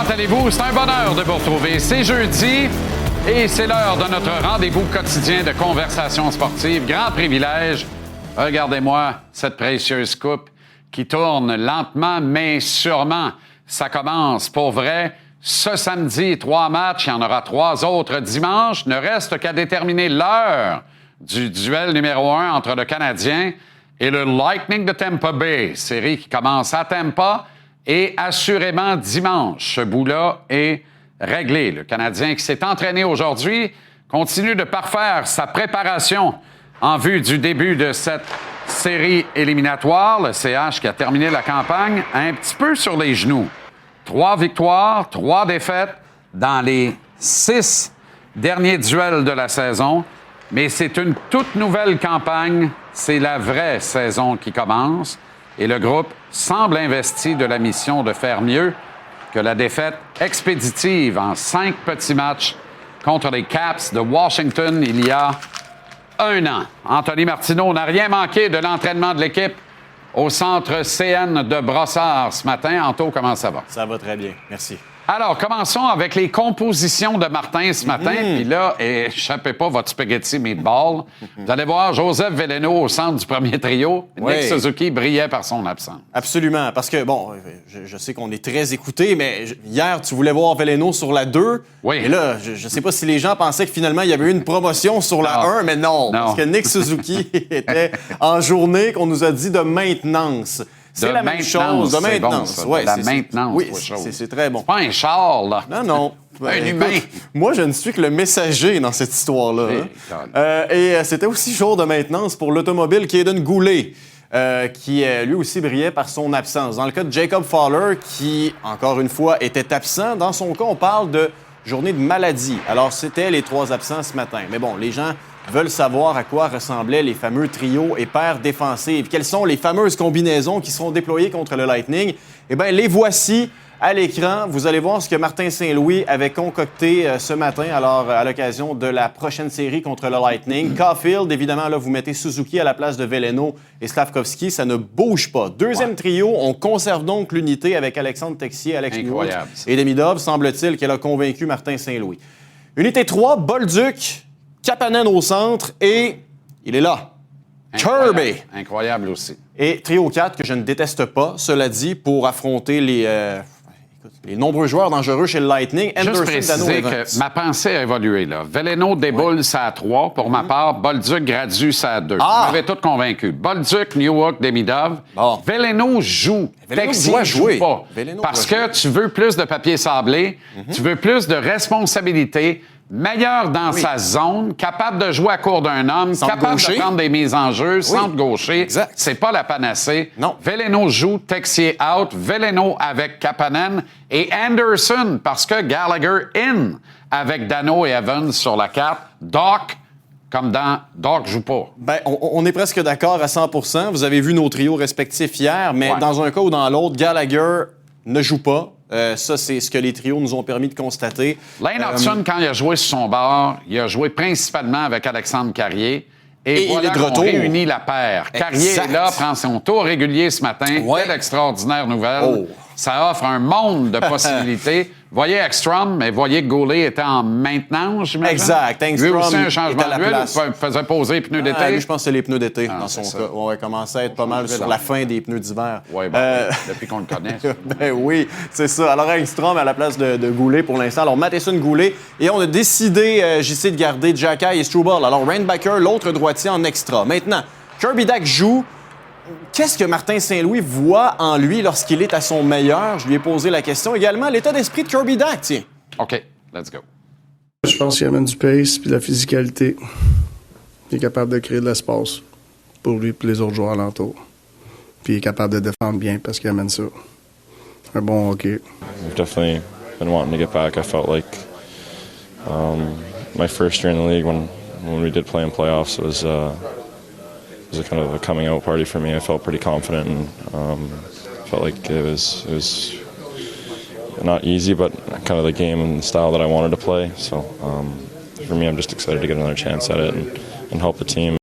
comment allez-vous? C'est un bonheur de vous retrouver. C'est jeudi et c'est l'heure de notre rendez-vous quotidien de conversation sportive. Grand privilège. Regardez-moi cette précieuse coupe qui tourne lentement mais sûrement. Ça commence pour vrai. Ce samedi, 3 matchs. Il y en aura 3 autres dimanche. Ne reste qu'à déterminer l'heure du duel numéro 1 entre le Canadien et le Lightning de Tampa Bay. Série qui commence à Tampa. Et assurément, dimanche, ce bout-là est réglé. Le Canadien qui s'est entraîné aujourd'hui continue de parfaire sa préparation en vue du début de cette série éliminatoire. Le CH qui a terminé la campagne un petit peu sur les genoux. 3 victoires, 3 défaites dans les 6 derniers duels de la saison. Mais c'est une toute nouvelle campagne. C'est la vraie saison qui commence. Et le groupe semble investi de la mission de faire mieux que la défaite expéditive en 5 petits matchs contre les Caps de Washington il y a 1 an. Anthony Martineau n'a rien manqué de l'entraînement de l'équipe au centre CN de Brossard ce matin. Anto, comment ça va? Ça va très bien, merci. Alors, commençons avec les compositions de Martin ce matin. Puis là, échappez pas votre spaghetti meatball. Vous allez voir Joseph Veleno au centre du premier trio. Oui. Nick Suzuki brillait par son absence. Absolument, parce que, bon, je sais qu'on est très écoutés, mais hier, tu voulais voir Veleno sur la 2. Oui. Et là, je sais pas si les gens pensaient que finalement, il y avait eu une promotion sur la 1, mais non. Parce que Nick Suzuki était en journée qu'on nous a dit de maintenance. C'est la même chose, de maintenance. Bon, ouais, la maintenance. Oui, c'est très bon. C'est pas un char, là. Non. Un humain. Moi, je ne suis que le messager dans cette histoire-là. Et c'était aussi jour de maintenance pour l'automobile Kaden Goulet, qui lui aussi brillait par son absence. Dans le cas de Jacob Fowler, qui, encore une fois, était absent, dans son cas, on parle de journée de maladie. Alors, c'était les 3 absents ce matin. Mais bon, les gens veulent savoir à quoi ressemblaient les fameux trios et paires défensives. Quelles sont les fameuses combinaisons qui seront déployées contre le Lightning? Eh bien, les voici à l'écran. Vous allez voir ce que Martin Saint-Louis avait concocté ce matin, alors à l'occasion de la prochaine série contre le Lightning. Caulfield, évidemment, là, vous mettez Suzuki à la place de Veleno et Slavkovski. Ça ne bouge pas. Deuxième trio, on conserve donc l'unité avec Alexandre Texier, Alex Newhook et Demidov. Semble-t-il qu'elle a convaincu Martin Saint-Louis. Unité 3, Bolduc, Kapanen au centre et il est là. Kirby. Incroyable aussi. Et trio 4 que je ne déteste pas, cela dit, pour affronter les nombreux joueurs dangereux chez le Lightning. Juste préciser que ma pensée a évolué. Là. Veleno déboule ça à 3. Pour ma part, Bolduc gradue ça à 2. Vous m'avez tous convaincu. Bolduc, Newhook, Demidov. Bon. Veleno joue. Texier joue pas. Parce que tu veux plus de papier sablé, tu veux plus de responsabilité, meilleur dans sa zone, capable de jouer à court d'un homme, centre capable gaucher. De prendre des mises en jeu, centre gaucher. Exact. C'est pas la panacée. Non. Veleno joue, Texier out, Veleno avec Kapanen et Anderson parce que Gallagher in avec Dano et Evans sur la carte. Doc, comme dans Doc joue pas. Bien, on est presque d'accord à 100%. Vous avez vu nos trios respectifs hier, mais dans un cas ou dans l'autre, Gallagher ne joue pas. Ça, c'est ce que les trios nous ont permis de constater. Lane Hudson, quand il a joué sur son bord, il a joué principalement avec Alexandre Carrier. Et voilà il est de retour. Réunit la paire. Carrier est là, prend son tour régulier ce matin. Quelle extraordinaire nouvelle. Ça offre un monde de possibilités. Voyez Ekstrom, mais voyez que Goulet était en maintenance, j'imagine. Exact. Lui aussi, un changement d'huile. Il faisait poser les pneus d'été. Lui, je pense que c'est les pneus d'été dans son cas. On commençait à être pas mal sur la fin des pneus d'hiver. Oui, depuis qu'on le connaît. Ben oui, c'est ça. Alors, Ekstrom à la place de Goulet pour l'instant. Alors, Matheson, Goulet. Et on a décidé, j'essaie de garder Xhekaj et Struble. Alors, Reinbacher, l'autre droitier en extra. Maintenant, Kirby Dach joue. Qu'est-ce que Martin Saint-Louis voit en lui lorsqu'il est à son meilleur? Je lui ai posé la question. Également, l'état d'esprit de Kirby Dach, tiens. OK, let's go. Je pense qu'il amène du pace puis de la physicalité. Il est capable de créer de l'espace pour lui et les autres joueurs alentour. Puis il est capable de défendre bien parce qu'il amène ça. Un bon hockey. I've definitely been wanting to get back. I felt like my first year in the league when we did play in playoffs was a kind of a coming out party for me. I felt pretty confident and felt like it was not easy, but kind of the game and the style that I wanted to play. So for me, I'm just excited to get another chance at it and help the team.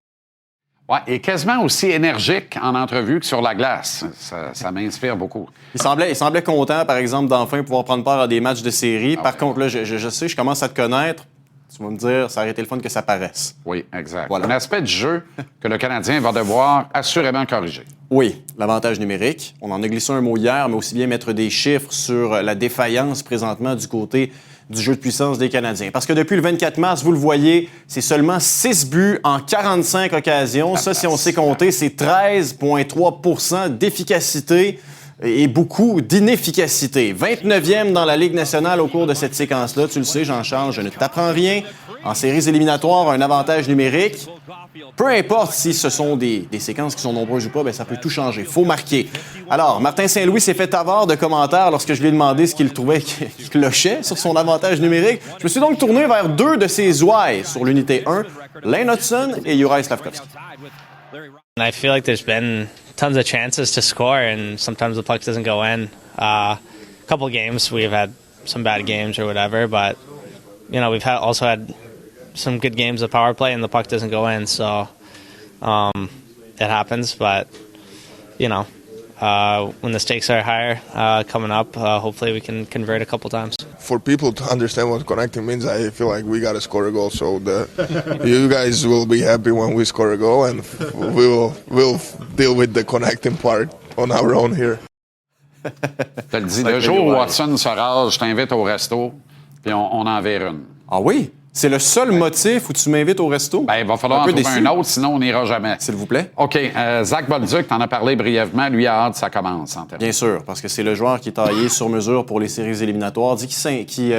Ouais, et quasiment aussi énergique en entrevue que sur la glace. Ça m'inspire beaucoup. Il semblait content, par exemple, d'enfin pouvoir prendre part à des matchs de série. Par contre, là, je sais, je commence à te connaître. Tu vas me dire, ça aurait été le fun que ça paraisse. Oui, exact. Voilà. Un aspect du jeu que le Canadien va devoir assurément corriger. Oui, l'avantage numérique. On en a glissé un mot hier, mais aussi bien mettre des chiffres sur la défaillance présentement du côté du jeu de puissance des Canadiens. Parce que depuis le 24 mars, vous le voyez, c'est seulement 6 buts en 45 occasions. Ça, si on sait compter, c'est 13,3 % d'efficacité et beaucoup d'inefficacité. 29e dans la Ligue nationale au cours de cette séquence-là. Tu le sais, Jean-Charles, je ne t'apprends rien. En séries éliminatoires, un avantage numérique. Peu importe si ce sont des séquences qui sont nombreuses ou pas, bien, ça peut tout changer. Faut marquer. Alors, Martin Saint-Louis s'est fait avare de commentaires lorsque je lui ai demandé ce qu'il trouvait qui clochait sur son avantage numérique. Je me suis donc tourné vers deux de ses ouailles sur l'unité 1, Lane Hudson et Juraj Slafkovský. I feel like there's been tons of chances to score, and sometimes the puck doesn't go in. A couple games we've had some bad games or whatever, but you know we've also had some good games of power play, and the puck doesn't go in. So it happens, but you know when the stakes are higher coming up, hopefully we can convert a couple times. For people to understand what connecting means, I feel like we got to score a goal. So you guys will be happy when we score a goal, and we'll deal with the connecting part on our own here. Je te le dis, le jour où Watson se rase, je t'invite au resto, puis on en verra une. Ah oui? C'est le seul motif où tu m'invites au resto? Bien, il va falloir en trouver un autre, sinon on n'ira jamais. S'il vous plaît. OK. Zach Bolduc, t'en as parlé brièvement. Lui a hâte, ça commence. En Bien sûr, parce que c'est le joueur qui est taillé sur mesure pour les séries éliminatoires. Dit qu'il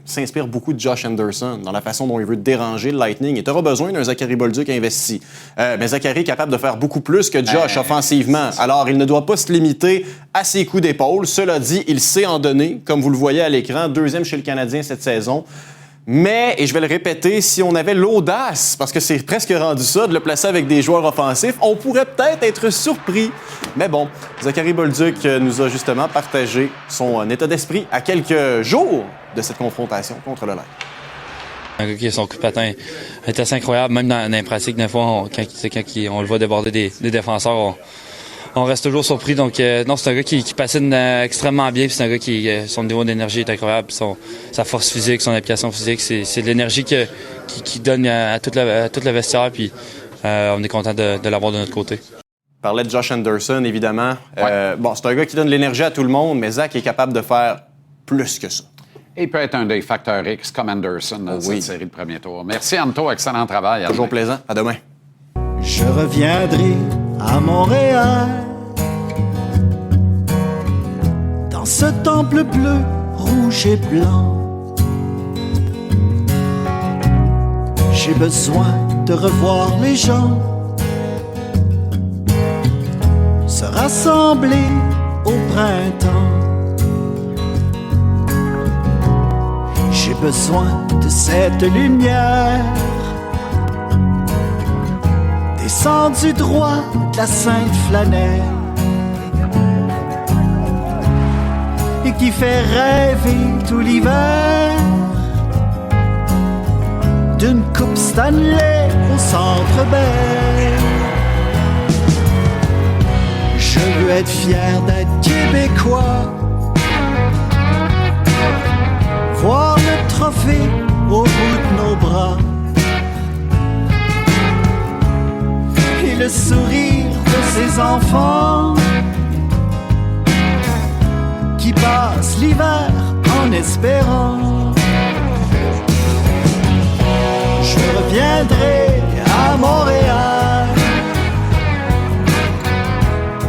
s'inspire beaucoup de Josh Anderson dans la façon dont il veut déranger le Lightning. Et tu auras besoin d'un Zachary Bolduc investi. Mais Zachary est capable de faire beaucoup plus que Josh offensivement. Alors, il ne doit pas se limiter à ses coups d'épaule. Cela dit, il sait en donner, comme vous le voyez à l'écran, 2e chez le Canadien cette saison. Mais, et je vais le répéter, si on avait l'audace, parce que c'est presque rendu ça, de le placer avec des joueurs offensifs, on pourrait peut-être être surpris. Mais bon, Zachary Bolduc nous a justement partagé son état d'esprit à quelques jours de cette confrontation contre le Lightning. Un gars qui a son coup de patin est assez incroyable, même dans les pratiques, des fois, quand on le voit déborder des défenseurs, on reste toujours surpris. Donc, non, c'est un gars qui patine extrêmement bien. C'est un gars qui, son niveau d'énergie est incroyable. Sa force physique, son application physique, c'est de l'énergie qui donne à toute la vestiaire. Puis, on est content de l'avoir de notre côté. On parlait de Josh Anderson, évidemment. Ouais. Bon, c'est un gars qui donne de l'énergie à tout le monde, mais Zach est capable de faire plus que ça. Et il peut être un des facteurs X comme Anderson dans cette série de premier tour. Merci, Anto. Excellent travail. Toujours plaisant. À demain. Je reviendrai à Montréal, dans ce temple bleu, rouge et blanc. J'ai besoin de revoir les gens, se rassembler au printemps. J'ai besoin de cette lumière, descendu droit de la Sainte Flanelle, et qui fait rêver tout l'hiver d'une coupe Stanley au Centre Bell. Je veux être fier d'être québécois, voir le trophée au bout de nos bras et le sourire de ces enfants qui passent l'hiver en espérant. Je reviendrai à Montréal,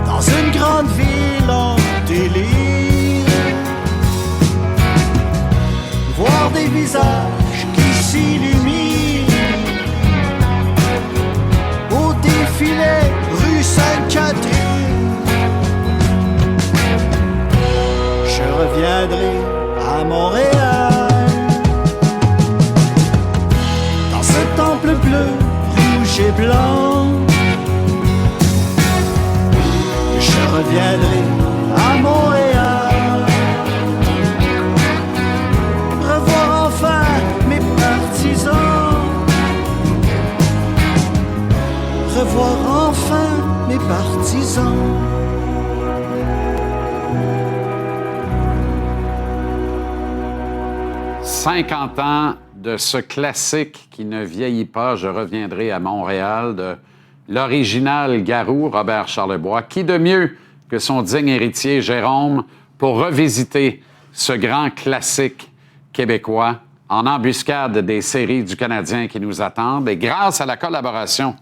dans une grande ville en délire, voir des visages qui s'illuminent au défilé rue Sainte-Catherine. Je reviendrai à Montréal, dans ce temple bleu, rouge et blanc. Je reviendrai à Montréal, revoir enfin mes partisans, revoir 50 ans de ce classique qui ne vieillit pas, je reviendrai à Montréal, de l'original Garou, Robert Charlebois. Qui de mieux que son digne héritier Jérôme pour revisiter ce grand classique québécois en embuscade des séries du Canadien qui nous attendent. Et grâce à la collaboration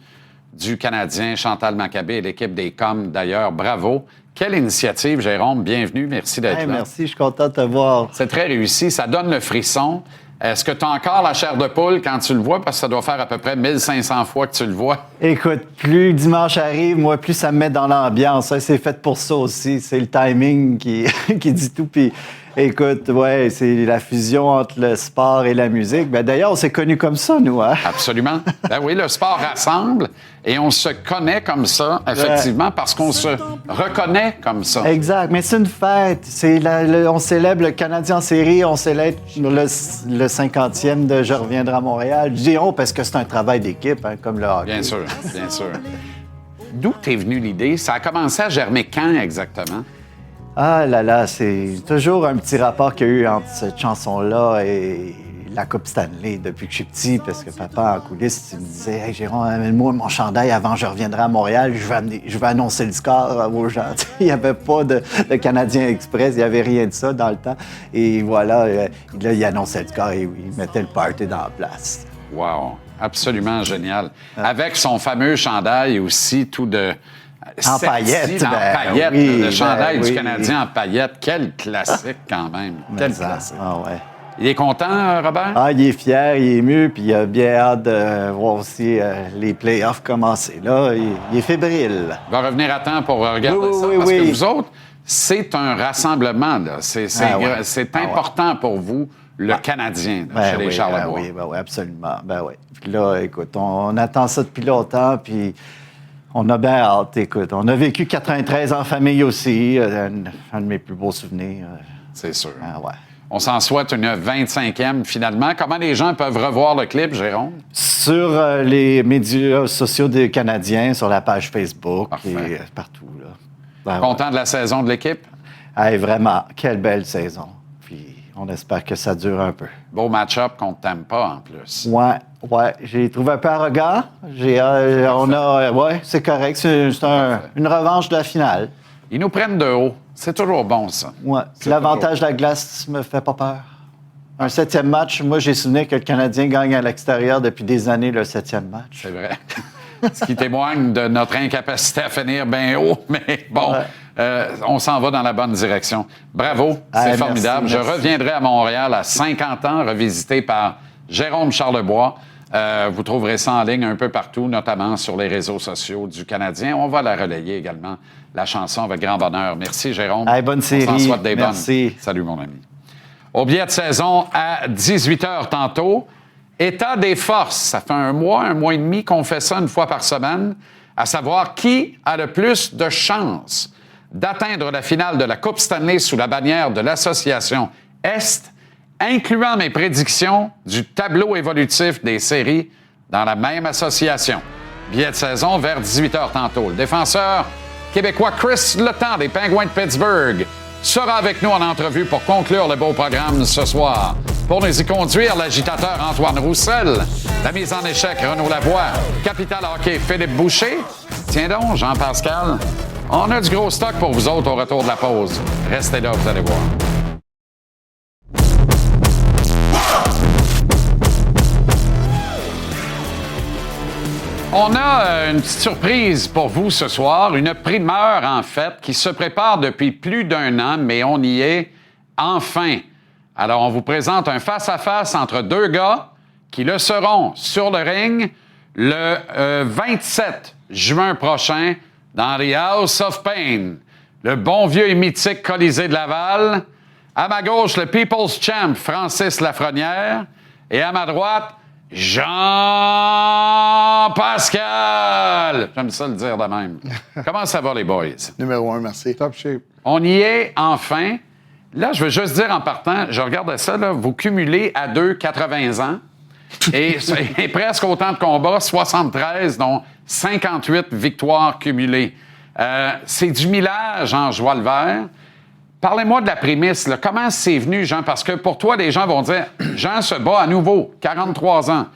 du Canadien, Chantal Maccabé et l'équipe des Coms, d'ailleurs, bravo. Quelle initiative, Jérôme. Bienvenue. Merci d'être là. Merci, je suis content de te voir. C'est très réussi. Ça donne le frisson. Est-ce que tu as encore la chair de poule quand tu le vois? Parce que ça doit faire à peu près 1500 fois que tu le vois. Écoute, plus dimanche arrive, moi, plus ça me met dans l'ambiance. Hein. C'est fait pour ça aussi. C'est le timing qui dit tout. Puis, écoute, ouais, c'est la fusion entre le sport et la musique. Ben, d'ailleurs, on s'est connus comme ça, nous. Hein? Absolument. Ben oui, le sport rassemble et on se connaît comme ça, effectivement, parce qu'on se reconnaît comme ça. Exact. Mais c'est une fête. On célèbre le Canadien en série, on célèbre le 50e de Je reviendrai à Montréal. Je dis on parce que c'est un travail d'équipe, hein, comme le hockey. Bien sûr, bien sûr. D'où t'es venue l'idée? Ça a commencé à germer quand exactement? Ah là là, c'est toujours un petit rapport qu'il y a eu entre cette chanson-là et la Coupe Stanley depuis que je suis petit, parce que papa, en coulisses, il me disait « Hey Jérôme, amène-moi mon chandail avant je reviendrai à Montréal, je vais annoncer le score aux gens. » Il n'y avait pas de Canadien Express, il n'y avait rien de ça dans le temps. Et voilà, là, il annonçait le score et il mettait le party dans la place. Wow, absolument génial. Avec son fameux chandail aussi, tout de... En paillettes. Oui, le chandail du Canadien en paillettes. Quel classique quand même. Quel classique. Ah ouais. Il est content, Robert? Ah, il est fier, il est ému, puis il a bien hâte de voir aussi les playoffs commencer. Là, il est fébrile. Il va revenir à temps pour regarder ça, parce que vous autres, c'est un rassemblement. Là. C'est important pour vous, le Canadien, chez les Charlebois. Oui, absolument. Ben oui. Puis là, écoute, on attend ça depuis longtemps, puis... On a bien hâte, écoute. On a vécu 93 en famille aussi, un de mes plus beaux souvenirs. C'est sûr. Ah, ouais. On s'en souhaite une 25e finalement. Comment les gens peuvent revoir le clip, Jérôme? Sur les médias sociaux des Canadiens, sur la page Facebook et partout. Là. Ben, content de la saison de l'équipe? Hey, vraiment, quelle belle saison. Puis on espère que ça dure un peu. Beau match-up contre Tampa en plus. Ouais, j'ai trouvé un peu arrogant. C'est correct. C'est une revanche de la finale. Ils nous prennent de haut. C'est toujours bon, ça. Ouais. L'avantage de la glace me fait pas peur. Un 7e match, moi, j'ai souvenir que le Canadien gagne à l'extérieur depuis des années le 7e match. C'est vrai. Ce qui témoigne de notre incapacité à finir bien haut, mais bon, on s'en va dans la bonne direction. Bravo, c'est formidable. Merci. Je reviendrai à Montréal à 50 ans, revisité par Jérôme Charlebois. Vous trouverez ça en ligne un peu partout, notamment sur les réseaux sociaux du Canadien. On va la relayer également, la chanson, avec grand bonheur. Merci, Jérôme. Bonne série. On s'en souhaite des Merci. bonnes. Salut, mon ami. Au billet de saison, à 18h tantôt, état des forces. Ça fait un mois et demi qu'on fait ça une fois par semaine, à savoir qui a le plus de chances d'atteindre la finale de la Coupe Stanley sous la bannière de l'Association Est, incluant mes prédictions du tableau évolutif des séries dans la même association. Billet de saison vers 18h tantôt. Le défenseur québécois Chris Letang des Penguins de Pittsburgh sera avec nous en entrevue pour conclure le beau programme ce soir. Pour nous y conduire, l'agitateur Antoine Roussel, la mise en échec Renaud Lavoie, Capital Hockey Philippe Boucher. Tiens donc, Jean-Pascal, on a du gros stock pour vous autres au retour de la pause. Restez là, vous allez voir. On a une petite surprise pour vous ce soir, une primeur en fait, qui se prépare depuis plus d'1 an, mais on y est enfin. Alors, on vous présente un face-à-face entre deux gars qui le seront sur le ring le 27 juin prochain dans The House of Pain, le bon vieux et mythique Colisée de Laval. À ma gauche, le People's Champ Francis Lafrenière et à ma droite, Jean-Pascal! J'aime ça le dire de même. Comment ça va, les boys? Numéro 1, merci. Top shape. On y est enfin. Là, je veux juste dire en partant, je regardais ça, là, vous cumulez à 80 ans et presque autant de combats, 73, dont 58 victoires cumulées. C'est du millage en joie le vert. Parlez-moi de la prémisse. Là. Comment c'est venu, Jean? Parce que pour toi, les gens vont dire Jean se bat à nouveau, 43 ans.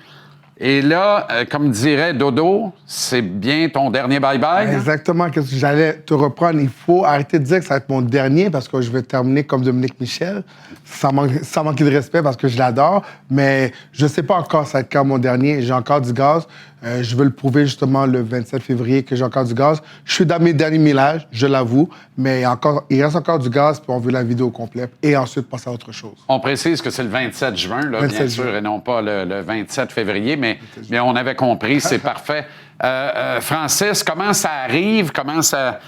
Et là, comme dirait Dodo, c'est bien ton dernier bye-bye? Hein? Exactement. Qu'est-ce que j'allais te reprendre? Il faut arrêter de dire que ça va être mon dernier parce que je vais terminer comme Dominique Michel. Sans manquer de respect parce que je l'adore. Mais je ne sais pas encore ça va être quand mon dernier. J'ai encore du gaz. Je veux le prouver justement le 27 février que j'ai encore du gaz. Je suis dans mes derniers millages, je l'avoue, mais il reste encore du gaz, puis on veut la vidéo complète et ensuite passer à autre chose. On précise que c'est le 27 juin, là, 27 bien sûr, juin. Et non pas le 27 février, mais on avait compris, c'est parfait. Francis, comment ça arrive, comment ça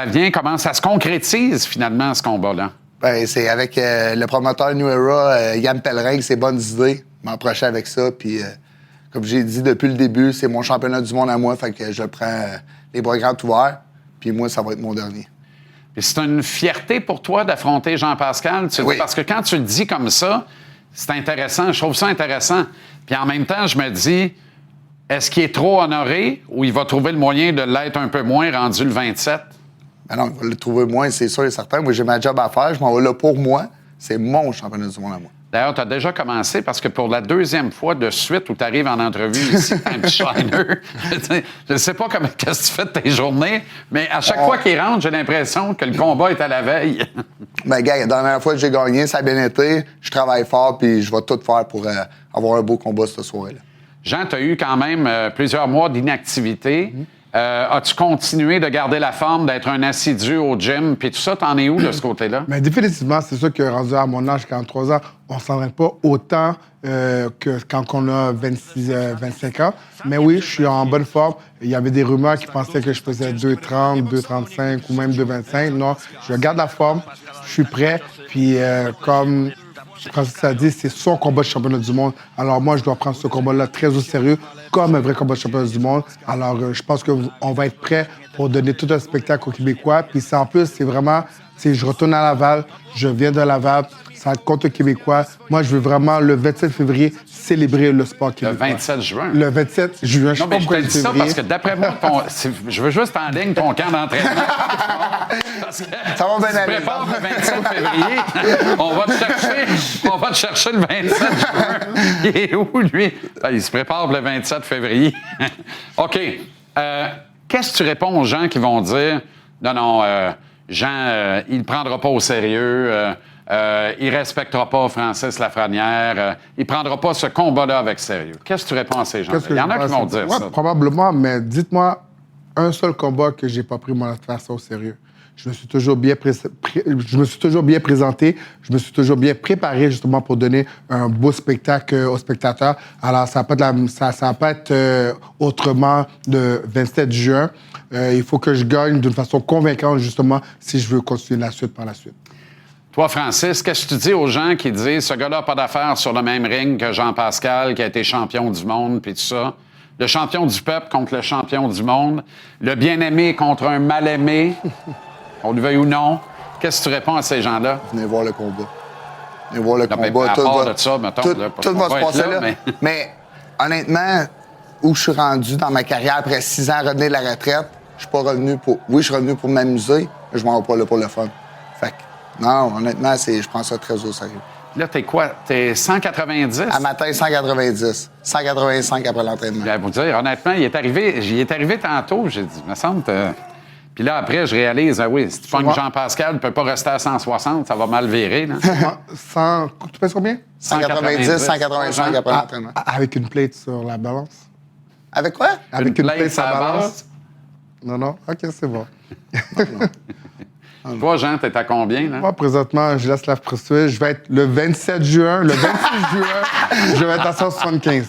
vient, comment ça se concrétise finalement, ce combat-là? Ben, c'est avec le promoteur New Era, Yann Pellerin, avec ses bonnes idées. M'approcher avec ça, puis... Comme j'ai dit depuis le début, c'est mon championnat du monde à moi, fait que je prends les bras grands ouverts, puis moi, ça va être mon dernier. Et c'est une fierté pour toi d'affronter Jean-Pascal? Oui. Parce que quand tu le dis comme ça, c'est intéressant, je trouve ça intéressant. Puis en même temps, je me dis, est-ce qu'il est trop honoré ou il va trouver le moyen de l'être un peu moins rendu le 27? Ben non, il va le trouver moins, c'est sûr et certain. Moi, j'ai ma job à faire, je m'en vais là pour moi. C'est mon championnat du monde à moi. D'ailleurs, tu as déjà commencé parce que pour la deuxième fois de suite où tu arrives en entrevue ici, un petit Shiner, je ne sais pas qu'est-ce que tu fais de tes journées, mais à chaque fois qu'il rentre, j'ai l'impression que le combat est à la veille. Ben, gars, la dernière fois que j'ai gagné, ça a bien été. Je travaille fort puis je vais tout faire pour avoir un beau combat cette soirée-là. Jean, tu as eu quand même plusieurs mois d'inactivité. As-tu continué de garder la forme, d'être un assidu au gym, puis tout ça, t'en es où de ce côté-là? Mais définitivement, c'est sûr que rendu à mon âge, 43 ans, on ne s'entraîne pas autant que quand on a 25 ans. Mais oui, je suis en bonne forme. Il y avait des rumeurs qui pensaient que je faisais 2,30, 2,35 ou même 2,25. Non, je garde la forme, je suis prêt. Puis comme Francis a dit, c'est son combat de championnat du monde. Alors moi, je dois prendre ce combat-là très au sérieux, comme un vrai combat de championnat du monde. Alors je pense qu'on va être prêt pour donner tout un spectacle aux Québécois. Puis en plus, c'est vraiment, je retourne à Laval, je viens de Laval, ça va être contre les Québécois. Moi, je veux vraiment, le 27 février, célébrer le sport québécois. Le 27 juin? Le 27 juin. Non, mais je te dis ça parce que d'après moi, je veux juste en ligne ton camp d'entraînement. Parce que ça va bien aller. Tu prépares le 27 février, on va te chercher le 27 juin. Il est où, lui? Il se prépare pour le 27 février. OK. Qu'est-ce que tu réponds aux gens qui vont dire « Non, Jean, il ne prendra pas au sérieux, il ne respectera pas Francis Lafrenière, il ne prendra pas ce combat-là avec sérieux. » Qu'est-ce que tu réponds à ces gens-là? Il y en a qui vont dire ça. Probablement, mais dites-moi un seul combat que j'ai pas pris mon adversaire au sérieux. Je me suis toujours bien présenté, je me suis toujours bien préparé justement pour donner un beau spectacle aux spectateurs. Alors, ça va pas être autrement le 27 juin. Il faut que je gagne d'une façon convaincante justement si je veux continuer la suite par la suite. Toi, Francis, qu'est-ce que tu dis aux gens qui disent ce gars-là n'a pas d'affaire sur le même ring que Jean-Pascal, qui a été champion du monde, puis tout ça? Le champion du peuple contre le champion du monde. Le bien-aimé contre un mal-aimé. On le veuille ou non. Qu'est-ce que tu réponds à ces gens-là? Venez voir le combat. Venez voir le combat. Tout va se passer là. Mais honnêtement, où je suis rendu dans ma carrière après 6 ans, revenir de la retraite, je suis pas revenu pour... Oui, je suis revenu pour m'amuser, mais je m'en vais pas là pour le fun. Fait que, non, honnêtement, je prends ça très au sérieux. Là, t'es quoi? T'es 190? À matin, 190. 185 après l'entraînement. Je vais vous dire, honnêtement, il est arrivé tantôt, j'ai dit, me semble... Puis là, après, je réalise, oui, si tu pognes Jean-Pascal, ne peut pas rester à 160, ça va mal virer. Là. Tu penses combien? 190, 185 après l'entraînement. Avec une plate sur la balance? Avec quoi? Avec une plate sur la balance? Non. OK, c'est bon. Toi, Jean, t'es à combien, là? Moi, présentement, je laisse la poursuite. Je vais être le 27 juin, le 26 juin, je vais être à 175.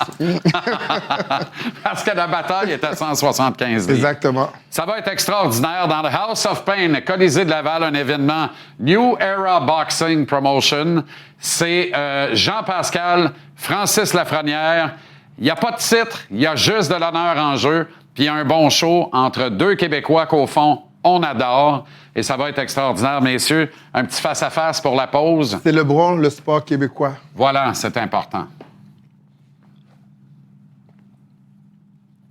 Parce que la bataille est à 175. Exactement. Ça va être extraordinaire. Dans le House of Pain, Colisée de Laval, un événement New Era Boxing Promotion. C'est Jean-Pascal, Francis Lafrenière. Il n'y a pas de titre, il y a juste de l'honneur en jeu. Puis il y a un bon show entre deux Québécois qu'au fond, on adore. Et ça va être extraordinaire, messieurs. Un petit face-à-face pour la pause. C'est le sport québécois. Voilà, c'est important.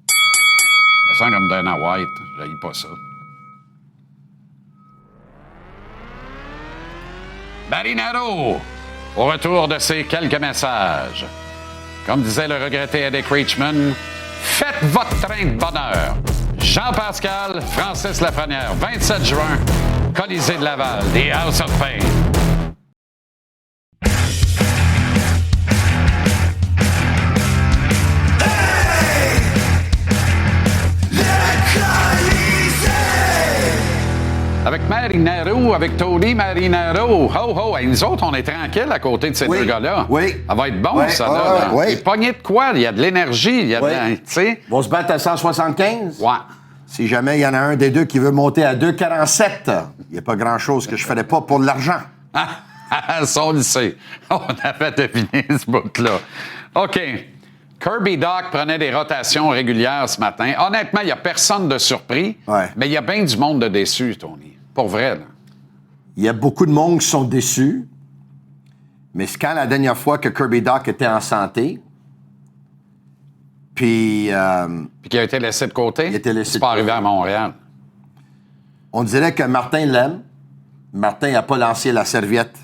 Ça sent comme Dana White. Je n'haïs pas ça. Marinaro, au retour de ces quelques messages. Comme disait le regretté Eddie Richmond, faites votre train de bonheur. Jean-Pascal, Francis Lafrenière, 27 juin, Colisée de Laval, The House of Pain. Avec Marinaro, avec Tony Marinaro. Ho, ho! Hey, nous autres, on est tranquilles à côté de ces deux gars-là. Oui. Ça va être bon, ça, là. Oui. Il est pogné de quoi? Il y a de l'énergie. Il y a tu sais. Ils vont se battre à 175? Ouais. Si jamais il y en a un des deux qui veut monter à 2,47, il n'y a pas grand-chose que je ne ferais pas pour de l'argent. Ça, on le sait. On avait deviné ce bout-là. OK. Kirby Dach prenait des rotations régulières ce matin. Honnêtement, il n'y a personne de surpris, mais il y a bien du monde de déçu, Tony. Pour vrai, là. Il y a beaucoup de monde qui sont déçus, mais c'est quand la dernière fois que Kirby Dach était en santé, puis qui a été laissé de côté? C'est pas arrivé à Montréal. On dirait que Martin l'aime. Martin n'a pas lancé la serviette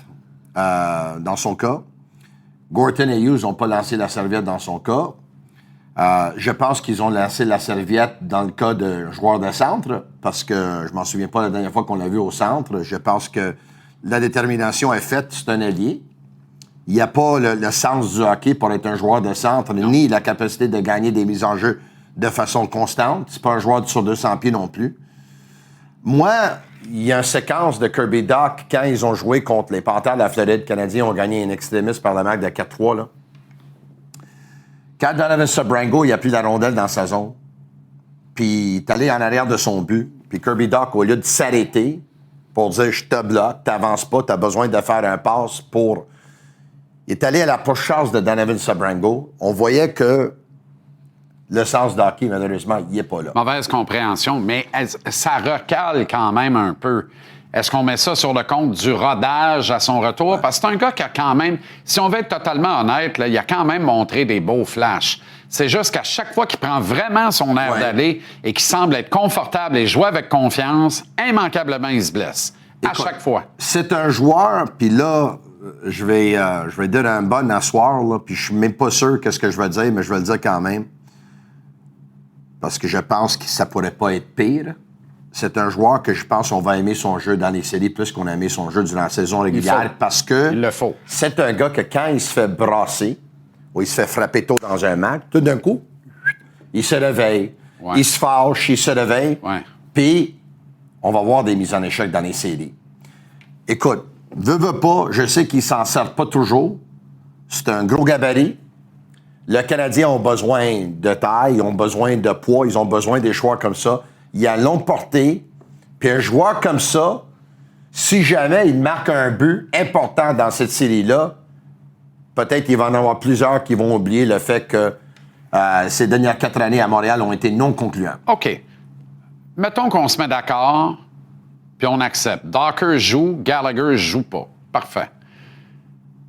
dans son cas. Gorton et Hughes n'ont pas lancé la serviette dans son cas. Je pense qu'ils ont lancé la serviette dans le cas de joueurs de centre, parce que je m'en souviens pas la dernière fois qu'on l'a vu au centre. Je pense que la détermination est faite, c'est un allié. Il n'y a pas le sens du hockey pour être un joueur de centre, ni la capacité de gagner des mises en jeu de façon constante. C'est pas un joueur sur 200 pieds non plus. Moi, il y a une séquence de Kirby Dach quand ils ont joué contre les Panthers de la Floride. Les Canadiens ont gagné in extremis par la marque de 4-3, là. Quand Donovan Sebrango, il a pris la rondelle dans sa zone, puis il est allé en arrière de son but, puis Kirby Dach, au lieu de s'arrêter pour dire « je te bloque, t'avances pas, t'as besoin de faire un passe pour... » Il est allé à la pourchasse de Donovan Sebrango. On voyait que le sens d'hockey, malheureusement, il n'est pas là. Mauvaise compréhension, mais ça recale quand même un peu. Est-ce qu'on met ça sur le compte du rodage à son retour? Parce que c'est un gars qui a quand même, si on veut être totalement honnête, là, il a quand même montré des beaux flashs. C'est juste qu'à chaque fois qu'il prend vraiment son air d'aller et qu'il semble être confortable et jouer avec confiance, immanquablement, il se blesse. Écoute, à chaque fois. C'est un joueur, puis là, je vais dire un bon asseoir, là, puis je suis même pas sûr qu'est-ce que je vais dire, mais je vais le dire quand même. Parce que je pense que ça pourrait pas être pire. C'est un joueur que je pense qu'on va aimer son jeu dans les séries plus qu'on a aimé son jeu durant la saison régulière. Parce que il le faut. C'est un gars que quand il se fait brasser ou il se fait frapper tôt dans un match, tout d'un coup, il se réveille, il se fâche, il se réveille, puis on va voir des mises en échec dans les séries. Écoute, veux pas, je sais qu'ils s'en servent pas toujours. C'est un gros gabarit. Le Canadien ont besoin de taille, ils ont besoin de poids, ils ont besoin des joueurs comme ça. Il a longue portée. Puis un joueur comme ça, si jamais il marque un but important dans cette série-là, peut-être qu'il va en avoir plusieurs qui vont oublier le fait que ces dernières 4 années à Montréal ont été non concluantes. OK. Mettons qu'on se met d'accord, puis on accepte. Docker joue, Gallagher joue pas. Parfait.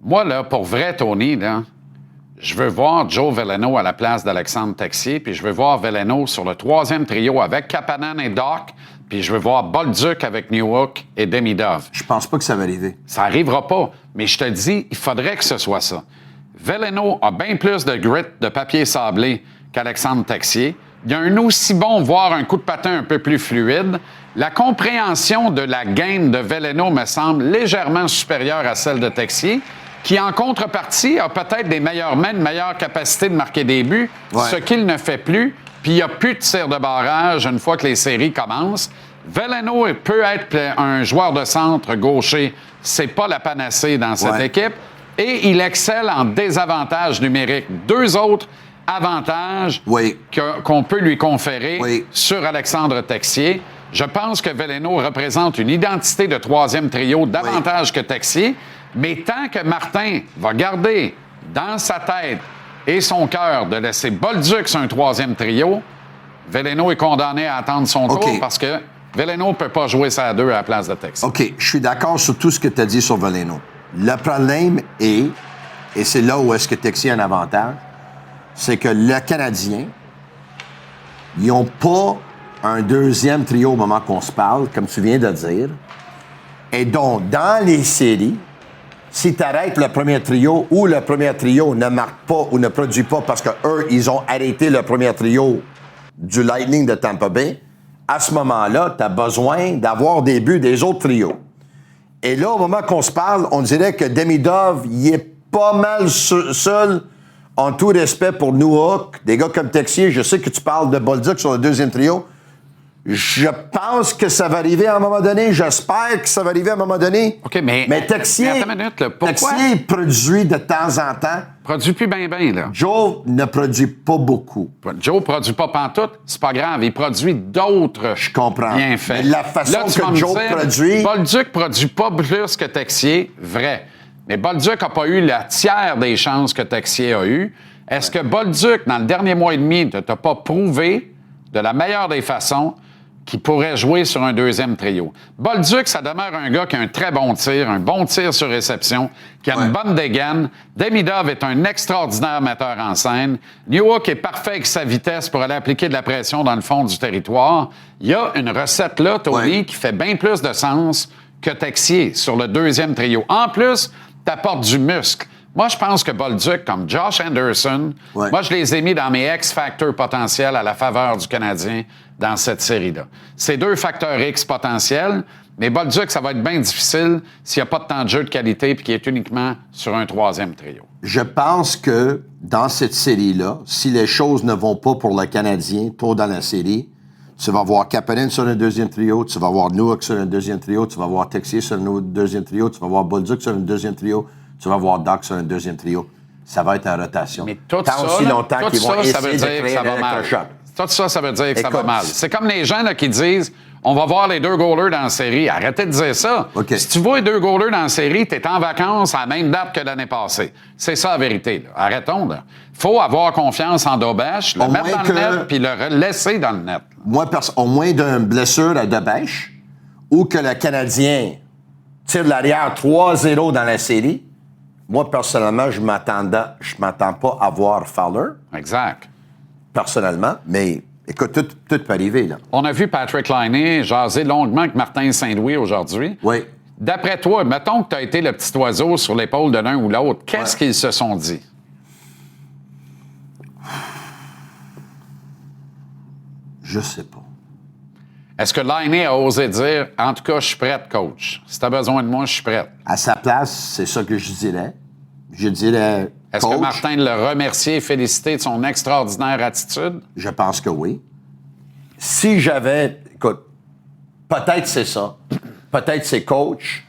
Moi, là, pour vrai, Tony, là, je veux voir Joe Veleno à la place d'Alexandre Texier, puis je veux voir Veleno sur le 3e trio avec Kapanen et Dach, puis je veux voir Bolduc avec Newhook et Demidov. Je pense pas que ça va arriver. Ça arrivera pas, mais je te dis, il faudrait que ce soit ça. Veleno a bien plus de grit, de papier sablé qu'Alexandre Texier. Il y a un aussi bon, voire un coup de patin un peu plus fluide. La compréhension de la game de Veleno me semble légèrement supérieure à celle de Texier, qui, en contrepartie, a peut-être des meilleures mains, une meilleure capacité de marquer des buts, ce qu'il ne fait plus, puis il n'y a plus de tir de barrage une fois que les séries commencent. Veleno peut être un joueur de centre gaucher, c'est pas la panacée dans cette équipe, et il excelle en désavantage numérique. 2 autres avantages qu'on peut lui conférer sur Alexandre Texier. Je pense que Veleno représente une identité de 3e trio davantage que Texier. Mais tant que Martin va garder dans sa tête et son cœur de laisser Bolduc sur un 3e trio, Veleno est condamné à attendre son tour parce que Veleno ne peut pas jouer ça à 2 à la place de Texier. OK, je suis d'accord sur tout ce que tu as dit sur Veleno. Le problème est, et c'est là où est-ce que Texier a un avantage, c'est que le Canadien, ils n'ont pas un 2e trio au moment qu'on se parle, comme tu viens de dire. Et donc, dans les séries, si tu arrêtes le premier trio ou le premier trio ne marque pas ou ne produit pas parce qu'eux, ils ont arrêté le premier trio du Lightning de Tampa Bay, à ce moment-là, tu as besoin d'avoir des buts des autres trios. Et là, au moment qu'on se parle, on dirait que Demidov, il est pas mal seul, en tout respect pour Newhook, des gars comme Texier. Je sais que tu parles de Bolduc sur le deuxième trio. Je pense que ça va arriver à un moment donné. J'espère que ça va arriver à un moment donné. OK, mais Texier, attends une minute, là. Pourquoi? Texier produit de temps en temps. Produit plus bien, là. Joe ne produit pas beaucoup. Joe produit pas pantoute, c'est pas grave. Il produit d'autres bienfaits. Mais la façon là, que Joe produit... Bolduc produit pas plus que Texier, vrai. Mais Bolduc n'a pas eu la tiers des chances que Texier a eu. Est-ce que Bolduc, dans le dernier mois et demi, ne t'a pas prouvé de la meilleure des façons qu'il pourrait jouer sur un deuxième trio? Bolduc, ça demeure un gars qui a un très bon tir sur réception, qui a une bonne dégaine. Demidov est un extraordinaire metteur en scène. Newhook est parfait avec sa vitesse pour aller appliquer de la pression dans le fond du territoire. Il y a une recette là, Tony, qui fait bien plus de sens que Texier sur le deuxième trio. En plus, t'apportes du muscle. Moi, je pense que Bolduc, comme Josh Anderson, moi, je les ai mis dans mes X-factors potentiels à la faveur du Canadien dans cette série-là. C'est 2 facteurs X potentiels, mais Bolduc, ça va être bien difficile s'il n'y a pas de temps de jeu de qualité et qu'il est uniquement sur un troisième trio. Je pense que dans cette série-là, si les choses ne vont pas pour le Canadien, tôt dans la série, tu vas voir Kapanen sur un deuxième trio, tu vas voir Newhook sur un deuxième trio, tu vas voir Texier sur un deuxième trio, tu vas voir Bolduc sur un deuxième trio, tu vas voir Doc sur un deuxième trio. Ça va être en rotation. Mais tout ça, aussi longtemps qu'ils vont ça veut essayer dire de que ça va mal. Tout ça, ça veut dire que ça va mal. C'est comme les gens là, qui disent on va voir les 2 goalers dans la série. Arrêtez de dire ça. Okay. Si tu vois les 2 goalers dans la série, tu es en vacances à la même date que l'année passée. C'est ça la vérité. Là. Arrêtons. Il faut avoir confiance en Dobèche, le mettre dans le net puis le laisser dans le net. Moi, au moins d'une blessure à Dobèche ou que le Canadien tire l'arrière 3-0 dans la série, moi, personnellement, je m'attends pas à voir Fowler. Exact. Personnellement, mais écoute, tout peut arriver, là. On a vu Patrick Laine jaser longuement avec Martin Saint-Louis aujourd'hui. Oui. D'après toi, mettons que tu as été le petit oiseau sur l'épaule de l'un ou l'autre, qu'est-ce qu'ils se sont dit? Je sais pas. Est-ce que Laine a osé dire « En tout cas, je suis prête, coach. Si tu as besoin de moi, je suis prête. » À sa place, c'est ça que je dirais. Je dirais... Est-ce que Martin l'a remercié et félicité de son extraordinaire attitude? Je pense que oui. Si j'avais... Écoute, peut-être c'est ça. Peut-être c'est coach.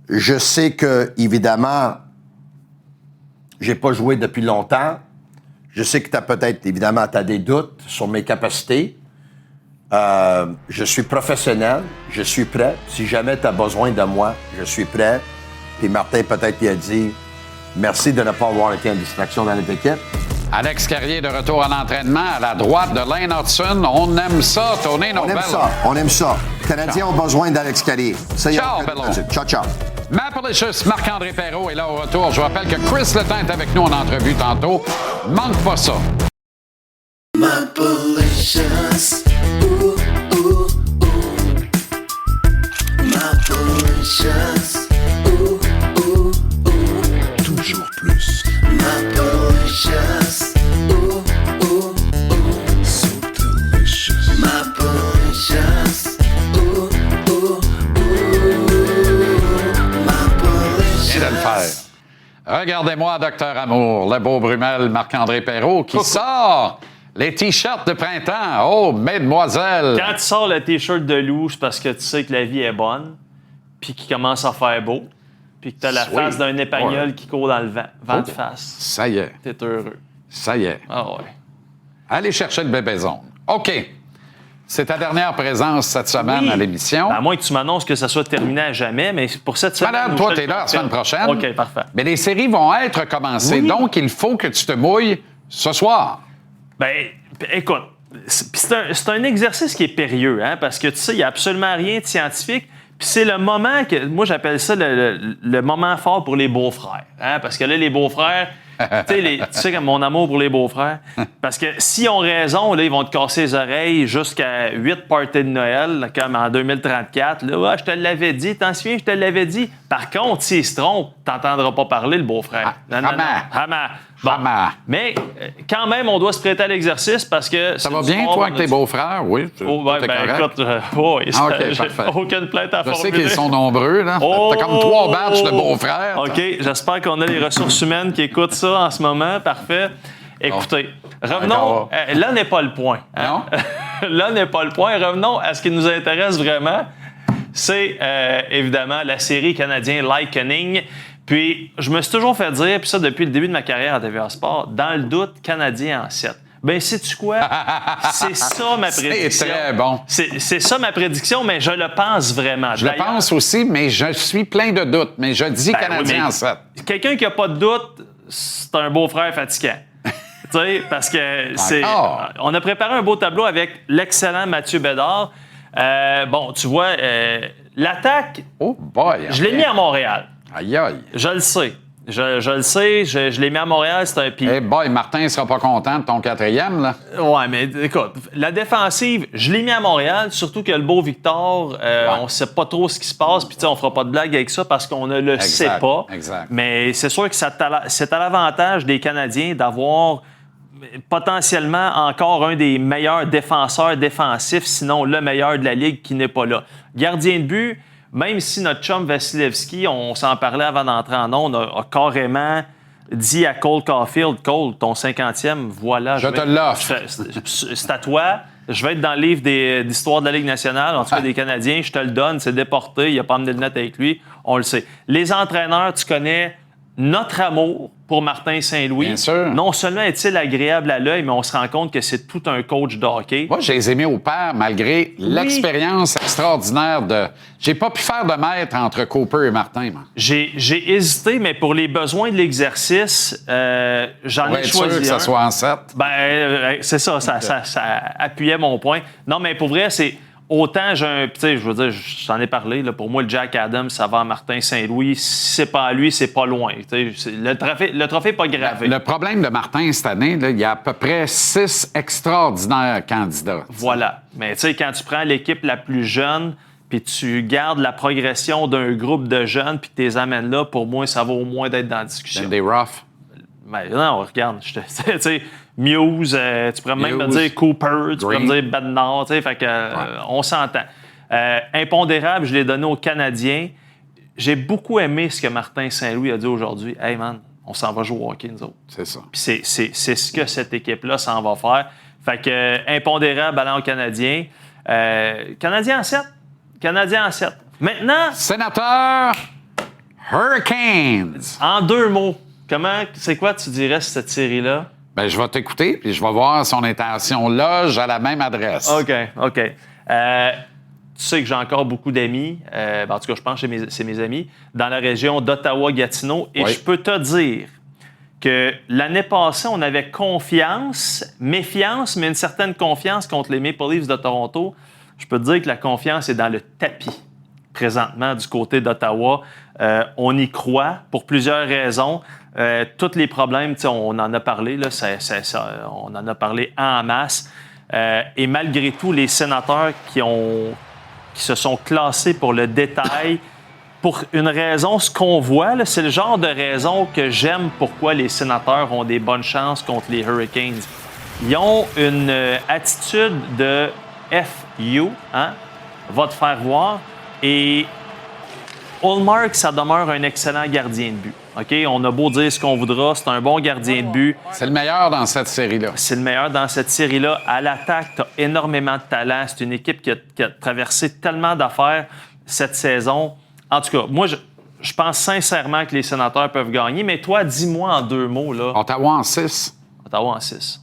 Je sais que, évidemment, j'ai pas joué depuis longtemps. Je sais que tu as peut-être, évidemment, t'as des doutes sur mes capacités. Je suis professionnel. Je suis prêt. Si jamais tu as besoin de moi, je suis prêt. Puis Martin, peut-être, il a dit... Merci de ne pas avoir été en distraction dans notre équipe. Alex Carrier de retour à l'entraînement à la droite de Lane Hudson. On aime ça, Tony Nobel. On aime ça. Les Canadiens ont besoin d'Alex Carrier. Ciao, Bello. Ciao, ciao. Maple-Licious, Marc-André Perreault est là au retour. Je vous rappelle que Chris Letang est avec nous en entrevue tantôt. Manque pas ça. Maple-Licious. Ooh, ooh, ooh. Maple-Licious. Ooh, ooh, ooh. Toujours plus. Maple-Licious. Ooh, ooh, ooh. So delicious. Maple-Licious. Ooh, ooh, ooh. Maple-Licious. Viens de le faire. Regardez-moi, Docteur Amour, le beau Brumel Marc-André Perreault qui sort les T-shirts de printemps. Oh, mesdemoiselles! Quand tu sors le T-shirt de Lou, c'est parce que tu sais que la vie est bonne, puis qu'il commence à faire beau, puis que tu as la face d'un épagnol qui court dans le vent de face. Ça y est. T'es heureux. Ça y est. Ah ouais. Allez chercher le bébé zone. OK. C'est ta dernière présence cette semaine à l'émission. À moins que tu m'annonces que ça soit terminé à jamais, mais pour cette semaine... Madame, toi, t'es là la semaine prochaine. OK, parfait. Mais les séries vont être commencées, donc il faut que tu te mouilles ce soir. Ben, écoute, c'est un exercice qui est périlleux, hein, parce que tu sais, il n'y a absolument rien de scientifique. Puis c'est le moment que, moi j'appelle ça le moment fort pour les beaux-frères, hein, parce que là, les beaux-frères, Tu sais, comme mon amour pour les beaux-frères. Parce que s'ils ont raison, là, ils vont te casser les oreilles jusqu'à 8 parties de Noël, là, comme en 2034. Là, ouais, je te l'avais dit, t'en souviens, je te l'avais dit. Par contre, s'ils se trompent, t'entendras pas parler, le beau-frère. Non. Bon. Mais quand même, on doit se prêter à l'exercice parce que... Ça va bien, toi, avec tes beaux-frères? Oui. Écoute, oui, parfait. Aucune plainte à formuler. Je sais qu'ils sont nombreux, là. T'as comme 3 batchs de beaux-frères. OK, j'espère qu'on a les ressources humaines qui écoutent ça en ce moment. Parfait. Écoutez, revenons... là n'est pas le point. Hein? Non? Là n'est pas le point. Revenons à ce qui nous intéresse vraiment. C'est évidemment la série canadienne Likening. Puis, je me suis toujours fait dire, puis ça depuis le début de ma carrière à TVA Sport, dans le doute, Canadien en 7. Ben, sais-tu quoi? C'est ça ma prédiction. C'est très bon. C'est ça ma prédiction, mais je le pense vraiment. Je le pense aussi, mais je suis plein de doutes. Mais je dis Canadien en 7. Quelqu'un qui n'a pas de doute, c'est un beau-frère fatigant. Tu sais, parce que c'est... On a préparé un beau tableau avec l'excellent Mathieu Bédard. Bon, tu vois, l'attaque, je l'ai mis à Montréal. Aïe, aïe. Je le sais. Je le sais. Je l'ai mis à Montréal. C'est un pire. Eh boy, Martin ne sera pas content de ton 4e, là. Ouais, mais écoute, la défensive, je l'ai mis à Montréal, surtout que le beau Victor, on ne sait pas trop ce qui se passe, puis on ne fera pas de blague avec ça parce qu'on ne le sait pas. Exact. Mais c'est sûr que c'est à l'avantage des Canadiens d'avoir potentiellement encore un des meilleurs défenseurs défensifs, sinon le meilleur de la Ligue qui n'est pas là. Gardien de but, même si notre chum Vasilevski, on s'en parlait avant d'entrer en ondes, a carrément dit à Cole Caulfield, Cole, ton 50e, voilà. Je te l'offre. C'est à toi. Je vais être dans le livre d'histoire de la Ligue nationale, en tout cas des Canadiens. Je te le donne, c'est déporté. Il n'a pas amené le net avec lui. On le sait. Les entraîneurs, tu connais notre amour pour Martin Saint-Louis. Bien sûr. Non seulement est-il agréable à l'œil, mais on se rend compte que c'est tout un coach de hockey. Moi, je les ai mis au pair malgré l'expérience extraordinaire de... J'ai pas pu faire de maître entre Cooper et Martin, moi. J'ai hésité, mais pour les besoins de l'exercice, j'en ai choisi sûr que ça soit en 7. C'est ça appuyait mon point. Non, mais pour vrai, c'est... Autant tu sais, je veux dire, je t'en ai parlé, là, pour moi, le Jack Adams, ça va à Martin Saint-Louis. Si c'est pas à lui, c'est pas loin. Le trophée n'est pas gravé. Le problème de Martin cette année, là, il y a à peu près 6 extraordinaires candidats. Voilà. Mais tu sais, quand tu prends l'équipe la plus jeune, puis tu gardes la progression d'un groupe de jeunes, puis tu les amènes là, pour moi, ça vaut au moins d'être dans la discussion. Des rough. Ben non, regarde, tu sais, Muse, tu pourrais même me dire Cooper, tu pourrais me dire Bednar, tu sais, fait que on s'entend. Impondérable, je l'ai donné aux Canadiens. J'ai beaucoup aimé ce que Martin Saint-Louis a dit aujourd'hui. Hey man, on s'en va jouer au hockey, nous autres. C'est ça. Puis c'est ce que cette équipe-là s'en va faire. Fait que impondérable allant aux Canadiens. Canadiens en 7. Canadiens en 7. Maintenant... Sénateur Hurricanes. En 2 mots. C'est quoi, tu dirais, cette série-là? Ben, je vais t'écouter, puis je vais voir son intention loge à la même adresse. OK. Tu sais que j'ai encore beaucoup d'amis, en tout cas, je pense que c'est mes amis, dans la région d'Ottawa-Gatineau. Et je peux te dire que l'année passée, on avait méfiance, mais une certaine confiance contre les Maple Leafs de Toronto. Je peux te dire que la confiance est dans le tapis présentement du côté d'Ottawa. On y croit pour plusieurs raisons. Tous les problèmes, on en a parlé, là, on en a parlé en masse. Et malgré tout, les sénateurs qui se sont classés pour le détail, pour une raison, ce qu'on voit, là, c'est le genre de raison que j'aime pourquoi les sénateurs ont des bonnes chances contre les Hurricanes. Ils ont une attitude de FU, hein? Va te faire voir. Et Ullmark, ça demeure un excellent gardien de but. OK? On a beau dire ce qu'on voudra, c'est un bon gardien de but. C'est le meilleur dans cette série-là. C'est le meilleur dans cette série-là. À l'attaque, tu as énormément de talent. C'est une équipe qui a traversé tellement d'affaires cette saison. En tout cas, moi, je pense sincèrement que les Sénateurs peuvent gagner. Mais toi, dis-moi en 2 mots. Là. Ottawa en 6. Ottawa en 6.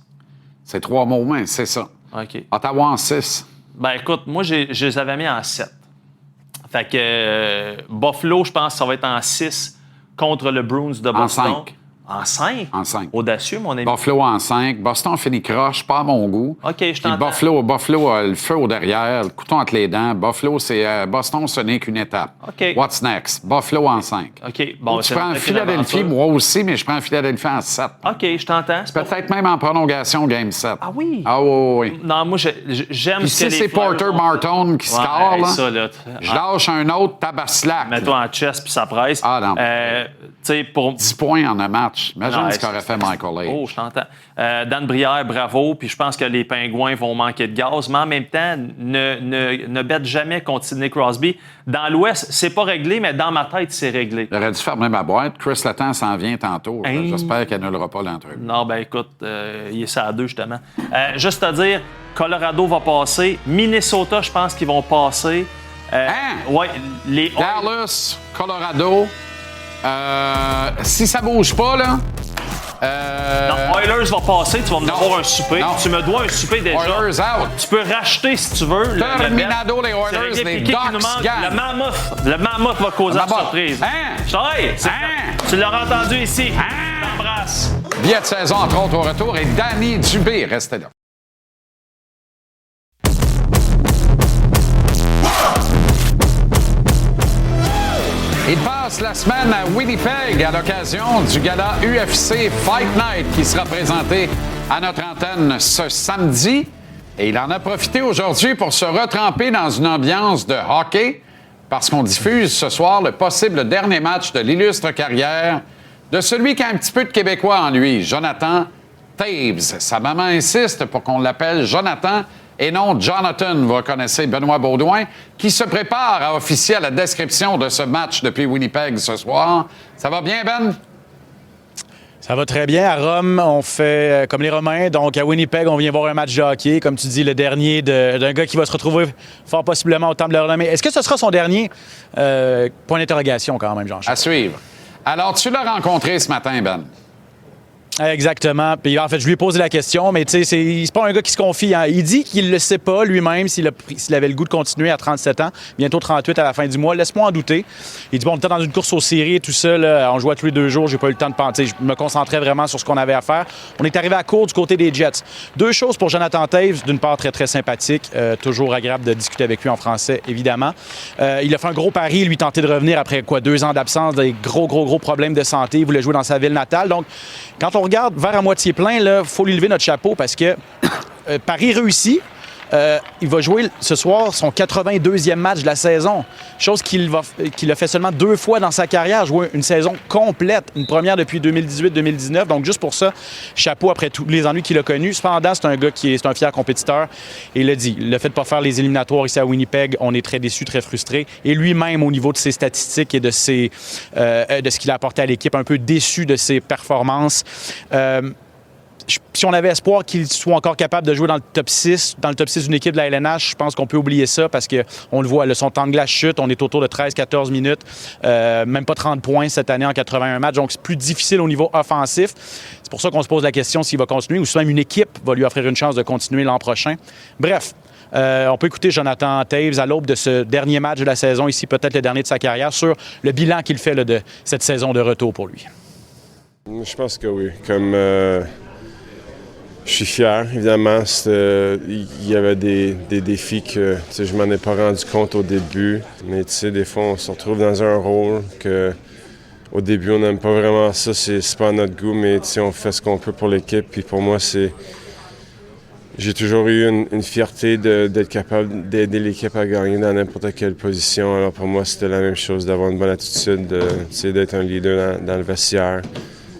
C'est 3 mots, mais c'est ça. OK. Ottawa en 6. Ben écoute, moi, je les avais mis en 7. Fait que Buffalo, je pense que ça va être en 6 contre le Bruins de Boston. En 5. En 5? En 5. Audacieux, mon ami. Buffalo en 5. Boston finit croche, pas à mon goût. OK, je t'entends. Buffalo a le feu au derrière, le couteau entre les dents. Boston, ce n'est qu'une étape. OK. What's next? Buffalo en 5. OK. Bon, je prends Philadelphie, moi aussi, mais je prends Philadelphie en 7. OK, je t'entends. Peut-être même en prolongation, Game 7. Ah oui? Ah oui. Non, moi, j'aime Puis ce que si les c'est Porter Martone qui score, là, ça, là, je lâche un autre tabaslac. Mets-toi en chest puis ça presse. Ah non. Pour 10 points en un match. Imagine ce qu'aurait fait Michael Hay. Oh, je t'entends. Dan Brière, bravo. Puis je pense que les Pingouins vont manquer de gaz. Mais en même temps, ne bête jamais contre Sidney Crosby. Dans l'Ouest, c'est pas réglé, mais dans ma tête, c'est réglé. J'aurais dû fermer ma boîte. Chris Letang s'en vient tantôt. J'espère qu'il n'annulera pas l'entrevue. Non, ben écoute, il est ça à 2, justement. Juste à dire, Colorado va passer. Minnesota, je pense qu'ils vont passer. Ouais, les Dallas, Colorado. Si ça bouge pas, là... Non, Oilers va passer, tu vas me avoir un souper. Non. Tu me dois un souper déjà. Oilers out. Tu peux racheter si tu veux. Terminado, les Oilers, les Ducks gagnent. Le Mammoth va causer la surprise. Tu l'auras entendu ici. Je t'embrasse. Billet de saison, entre autres, au retour. Et Danny Dubé, restez là. Il passe la semaine à Winnipeg à l'occasion du gala UFC Fight Night qui sera présenté à notre antenne ce samedi. Et il en a profité aujourd'hui pour se retremper dans une ambiance de hockey parce qu'on diffuse ce soir le possible dernier match de l'illustre carrière de celui qui a un petit peu de Québécois en lui, Jonathan Toews. Sa maman insiste pour qu'on l'appelle Jonathan et non Jonathan. Vous reconnaissez Benoît Beaudoin, qui se prépare à officier à la description de ce match depuis Winnipeg ce soir. Ça va bien, Ben? Ça va très bien. À Rome, on fait comme les Romains. Donc, à Winnipeg, on vient voir un match de hockey. Comme tu dis, le dernier d'un gars qui va se retrouver fort possiblement au Temple de la Renommée. Est-ce que ce sera son dernier? Point d'interrogation quand même, Jean-Charles. À suivre. Alors, tu l'as rencontré ce matin, Ben? Exactement. Puis en fait, je lui ai posé la question, mais tu sais, c'est pas un gars qui se confie. Hein. Il dit qu'il le sait pas lui-même s'il avait le goût de continuer à 37 ans, bientôt 38 à la fin du mois. Laisse-moi en douter. Il dit, bon, on était dans une course aux séries et tout ça, là, on jouait tous les 2 jours, j'ai pas eu le temps de penser. Je me concentrais vraiment sur ce qu'on avait à faire. On est arrivé à court du côté des Jets. 2 choses pour Jonathan Toews. D'une part, très, très sympathique. Toujours agréable de discuter avec lui en français, évidemment. Il a fait un gros pari, lui, tenter de revenir après 2 ans d'absence, des gros problèmes de santé. Il voulait jouer dans sa ville natale. Donc, quand on regarde verre à moitié plein, il faut lui lever notre chapeau parce que pari réussi. Il va jouer ce soir son 82e match de la saison. Chose qu'il a fait seulement 2 fois dans sa carrière, jouer une saison complète, une première depuis 2018-2019. Donc, juste pour ça, chapeau après tous les ennuis qu'il a connus. Cependant, c'est un gars qui est un fier compétiteur. Et il l'a dit, le fait de ne pas faire les éliminatoires ici à Winnipeg, on est très déçus, très frustrés. Et lui-même, au niveau de ses statistiques et de ce qu'il a apporté à l'équipe, un peu déçu de ses performances. Si on avait espoir qu'il soit encore capable de jouer dans le top 6 d'une équipe de la LNH, je pense qu'on peut oublier ça parce qu'on le voit, son temps de glace chute, on est autour de 13-14 minutes, même pas 30 points cette année en 81 matchs, donc c'est plus difficile au niveau offensif. C'est pour ça qu'on se pose la question s'il va continuer ou si même une équipe va lui offrir une chance de continuer l'an prochain. Bref, on peut écouter Jonathan Toews à l'aube de ce dernier match de la saison, ici peut-être le dernier de sa carrière, sur le bilan qu'il fait là, de cette saison de retour pour lui. Je pense que oui. Je suis fier, évidemment. Il y avait des défis que je m'en ai pas rendu compte au début. Mais des fois, on se retrouve dans un rôle que au début, on n'aime pas vraiment ça. C'est pas à notre goût, mais on fait ce qu'on peut pour l'équipe. Puis pour moi, j'ai toujours eu une fierté d'être capable d'aider l'équipe à gagner dans n'importe quelle position. Alors pour moi, c'était la même chose, d'avoir une bonne attitude, d'être un leader dans le vestiaire.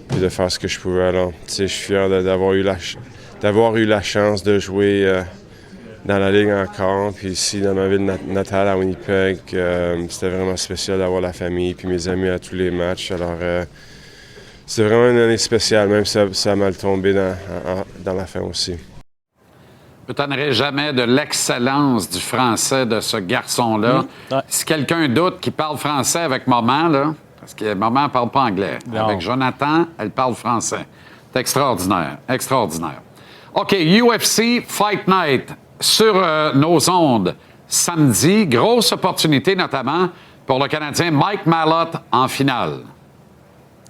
Puis de faire ce que je pouvais. Alors, je suis fier d'avoir eu la chance de jouer dans la Ligue encore. Puis ici, dans ma ville natale à Winnipeg, c'était vraiment spécial d'avoir la famille puis mes amis à tous les matchs. Alors, c'était vraiment une année spéciale, même si ça a mal tombé dans la fin aussi. Je ne t'étonnerai jamais de l'excellence du français de ce garçon-là. Ouais. Si quelqu'un doute qu'il parle français avec maman, là, parce que maman ne parle pas anglais. Non. Avec Jonathan, elle parle français. C'est extraordinaire, extraordinaire. OK, UFC Fight Night sur nos ondes samedi. Grosse opportunité, notamment, pour le Canadien Mike Malott en finale.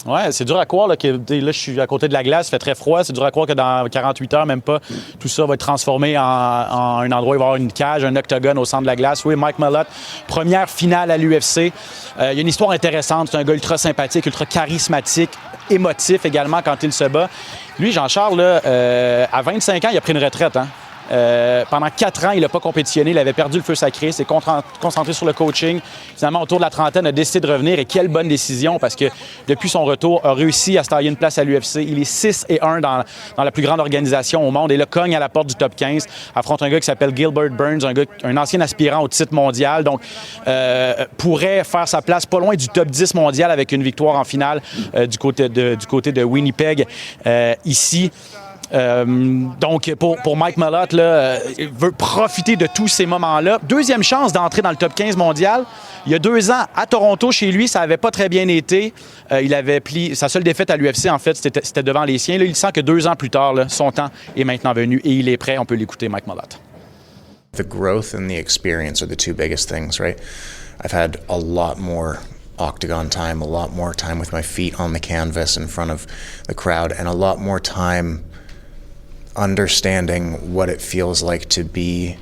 Ouais, c'est dur à croire là, que là, je suis à côté de la glace, il fait très froid. C'est dur à croire que dans 48 heures, même pas, tout ça va être transformé en un endroit où il va y avoir une cage, un octogone au centre de la glace. Oui, Mike Malott, première finale à l'UFC. Il y a une histoire intéressante. C'est un gars ultra sympathique, ultra charismatique, émotif également quand il se bat. Lui, Jean-Charles, là, à 25 ans, il a pris une retraite. Hein? Pendant 4 ans, il n'a pas compétitionné, il avait perdu le feu sacré, s'est concentré sur le coaching. Finalement, autour de la trentaine, a décidé de revenir et quelle bonne décision parce que depuis son retour, a réussi à se tailler une place à l'UFC. Il est 6-1 dans la plus grande organisation au monde et là, cogne à la porte du top 15. Affronte un gars qui s'appelle Gilbert Burns, un ancien aspirant au titre mondial. Donc, pourrait faire sa place pas loin du top 10 mondial avec une victoire en finale du côté de Winnipeg ici. Donc, pour Mike Malott, là, il veut profiter de tous ces moments-là. Deuxième chance d'entrer dans le top 15 mondial. Il y a 2 ans, à Toronto, chez lui, ça n'avait pas très bien été. Il avait sa seule défaite à l'UFC, en fait, c'était devant les siens. Là, il sent que 2 ans plus tard, là, son temps est maintenant venu et il est prêt. On peut l'écouter, Mike Malott. The growth and the experience are the two biggest things, right? I've had a lot more octagon time, a lot more time with my feet on the canvas in front of the crowd, and a lot more time understanding what it feels like to be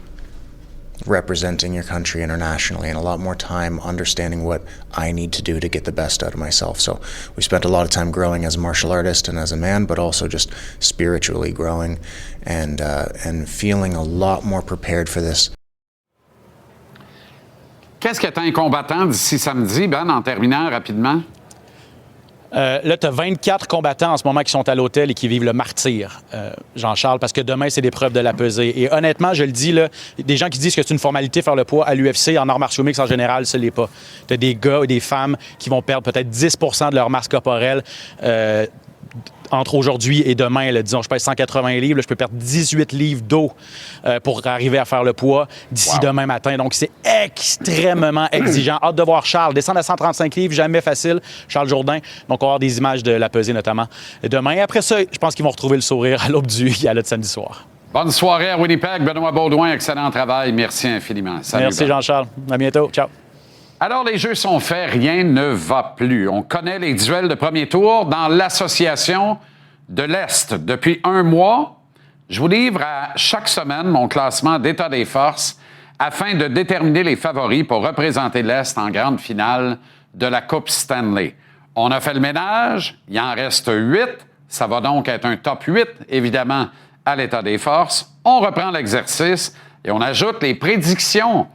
representing your country internationally, and a lot more time understanding what I need to do to get the best out of myself. So we spent a lot of time growing as a martial artist and as a man, but also just spiritually growing and feeling a lot more prepared for this. Qu'est-ce que t'as un combattant d'ici samedi, Ben, en terminant rapidement? Là, tu as 24 combattants en ce moment qui sont à l'hôtel et qui vivent le martyre, Jean-Charles, parce que demain, c'est l'épreuve de la pesée. Et honnêtement, je le dis, là, des gens qui disent que c'est une formalité faire le poids à l'UFC, en arts martiaux mixtes en général, ce n'est pas. Tu as des gars et des femmes qui vont perdre peut-être 10 % de leur masse corporelle entre aujourd'hui et demain. Là, disons, je pèse 180 livres, là, je peux perdre 18 livres d'eau pour arriver à faire le poids d'ici demain matin. Donc, c'est extrêmement exigeant. Hâte de voir Charles descendre à 135 livres, jamais facile. Charles Jourdain. Donc, on va avoir des images de la pesée notamment demain. Et après ça, je pense qu'ils vont retrouver le sourire à l'aube du gala de samedi soir. Bonne soirée à Winnipeg. Benoît Baudouin, excellent travail. Merci infiniment. Salut, merci, Jean-Charles. À bientôt. Ciao. Alors, les jeux sont faits, rien ne va plus. On connaît les duels de premier tour dans l'Association de l'Est. Depuis 1 mois, je vous livre à chaque semaine mon classement d'état des forces afin de déterminer les favoris pour représenter l'Est en grande finale de la Coupe Stanley. On a fait le ménage, il en reste 8. Ça va donc être un top 8, évidemment, à l'état des forces. On reprend l'exercice et on ajoute les prédictions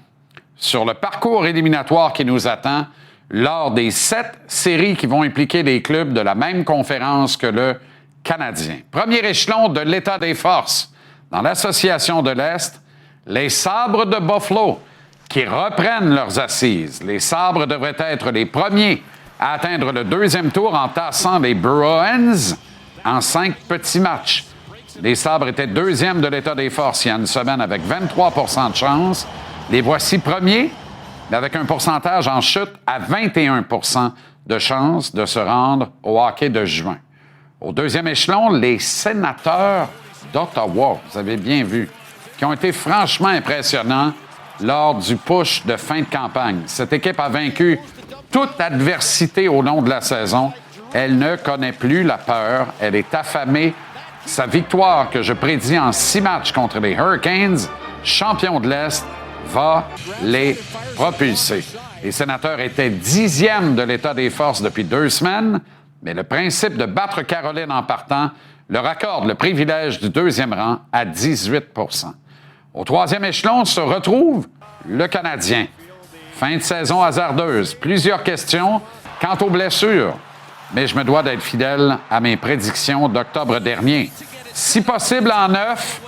sur le parcours éliminatoire qui nous attend lors des 7 séries qui vont impliquer des clubs de la même conférence que le Canadien. Premier échelon de l'état des forces. Dans l'Association de l'Est, les Sabres de Buffalo qui reprennent leurs assises. Les Sabres devraient être les premiers à atteindre le 2e tour en tassant les Bruins en 5 petits matchs. Les Sabres étaient 2e de l'état des forces il y a une semaine avec 23 % de chance. Les voici premiers, mais avec un pourcentage en chute à 21 % de chance de se rendre au hockey de juin. Au 2e échelon, les Sénateurs d'Ottawa, vous avez bien vu, qui ont été franchement impressionnants lors du push de fin de campagne. Cette équipe a vaincu toute adversité au long de la saison. Elle ne connaît plus la peur. Elle est affamée. Sa victoire que je prédis en 6 matchs contre les Hurricanes, champions de l'Est, va les propulser. Les Sénateurs étaient 10e de l'état des forces depuis 2 semaines, mais le principe de battre Caroline en partant leur accorde le privilège du 2e rang à 18 %. Au 3e échelon se retrouve le Canadien. Fin de saison hasardeuse. Plusieurs questions quant aux blessures, mais je me dois d'être fidèle à mes prédictions d'octobre dernier. Si possible en 9,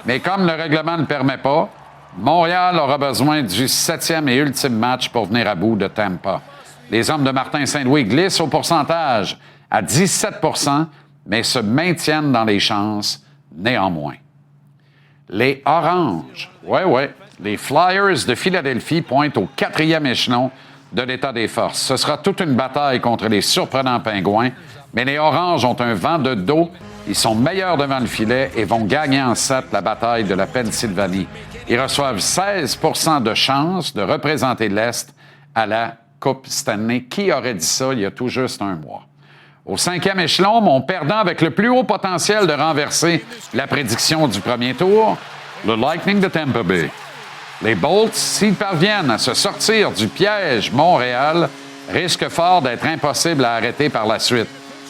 mais comme le règlement ne le permet pas, Montréal aura besoin du 7e et ultime match pour venir à bout de Tampa. Les hommes de Martin Saint-Louis glissent au pourcentage à 17 %, mais se maintiennent dans les chances néanmoins. Les Oranges, les Flyers de Philadelphie pointent au 4e échelon de l'état des forces. Ce sera toute une bataille contre les surprenants Pingouins, mais les Oranges ont un vent de dos. Ils sont meilleurs devant le filet et vont gagner en 7 la bataille de la Pennsylvanie. Ils reçoivent 16 % de chance de représenter l'Est à la Coupe Stanley. Qui aurait dit ça il y a tout juste 1 mois? Au 5e échelon, mon perdant avec le plus haut potentiel de renverser la prédiction du premier tour, le Lightning de Tampa Bay. Les Bolts, s'ils parviennent à se sortir du piège Montréal, risquent fort d'être impossibles à arrêter par la suite.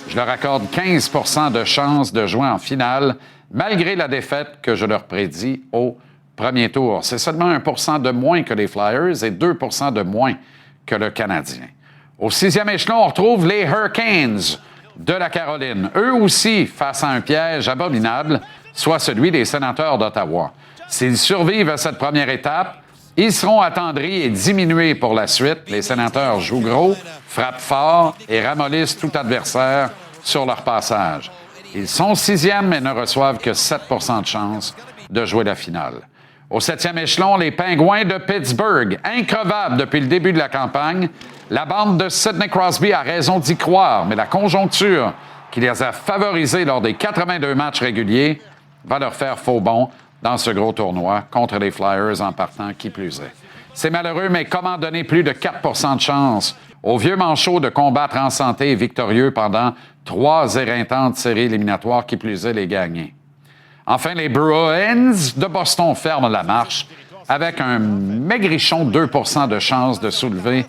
Je leur accorde 15 % de chance de jouer en finale, malgré la défaite que je leur prédis au premier tour. C'est seulement 1 % de moins que les Flyers et 2 % de moins que le Canadien. Au 6e échelon, on retrouve les Hurricanes de la Caroline. Eux aussi face à un piège abominable, soit celui des Sénateurs d'Ottawa. S'ils survivent à cette première étape, ils seront attendris et diminués pour la suite. Les Sénateurs jouent gros, frappent fort et ramollissent tout adversaire sur leur passage. Ils sont 6e et ne reçoivent que 7 % de chance de jouer la finale. Au 7e échelon, les Pingouins de Pittsburgh, increvables depuis le début de la campagne. La bande de Sidney Crosby a raison d'y croire, mais la conjoncture qui les a favorisés lors des 82 matchs réguliers va leur faire faux bond dans ce gros tournoi contre les Flyers en partant, qui plus est. C'est malheureux, mais comment donner plus de 4 % de chance aux vieux manchots de combattre en santé et victorieux pendant 3 éreintantes séries éliminatoires, qui plus est les gagner? Enfin, les Bruins de Boston ferment la marche avec un maigrichon 2 % de chance de soulever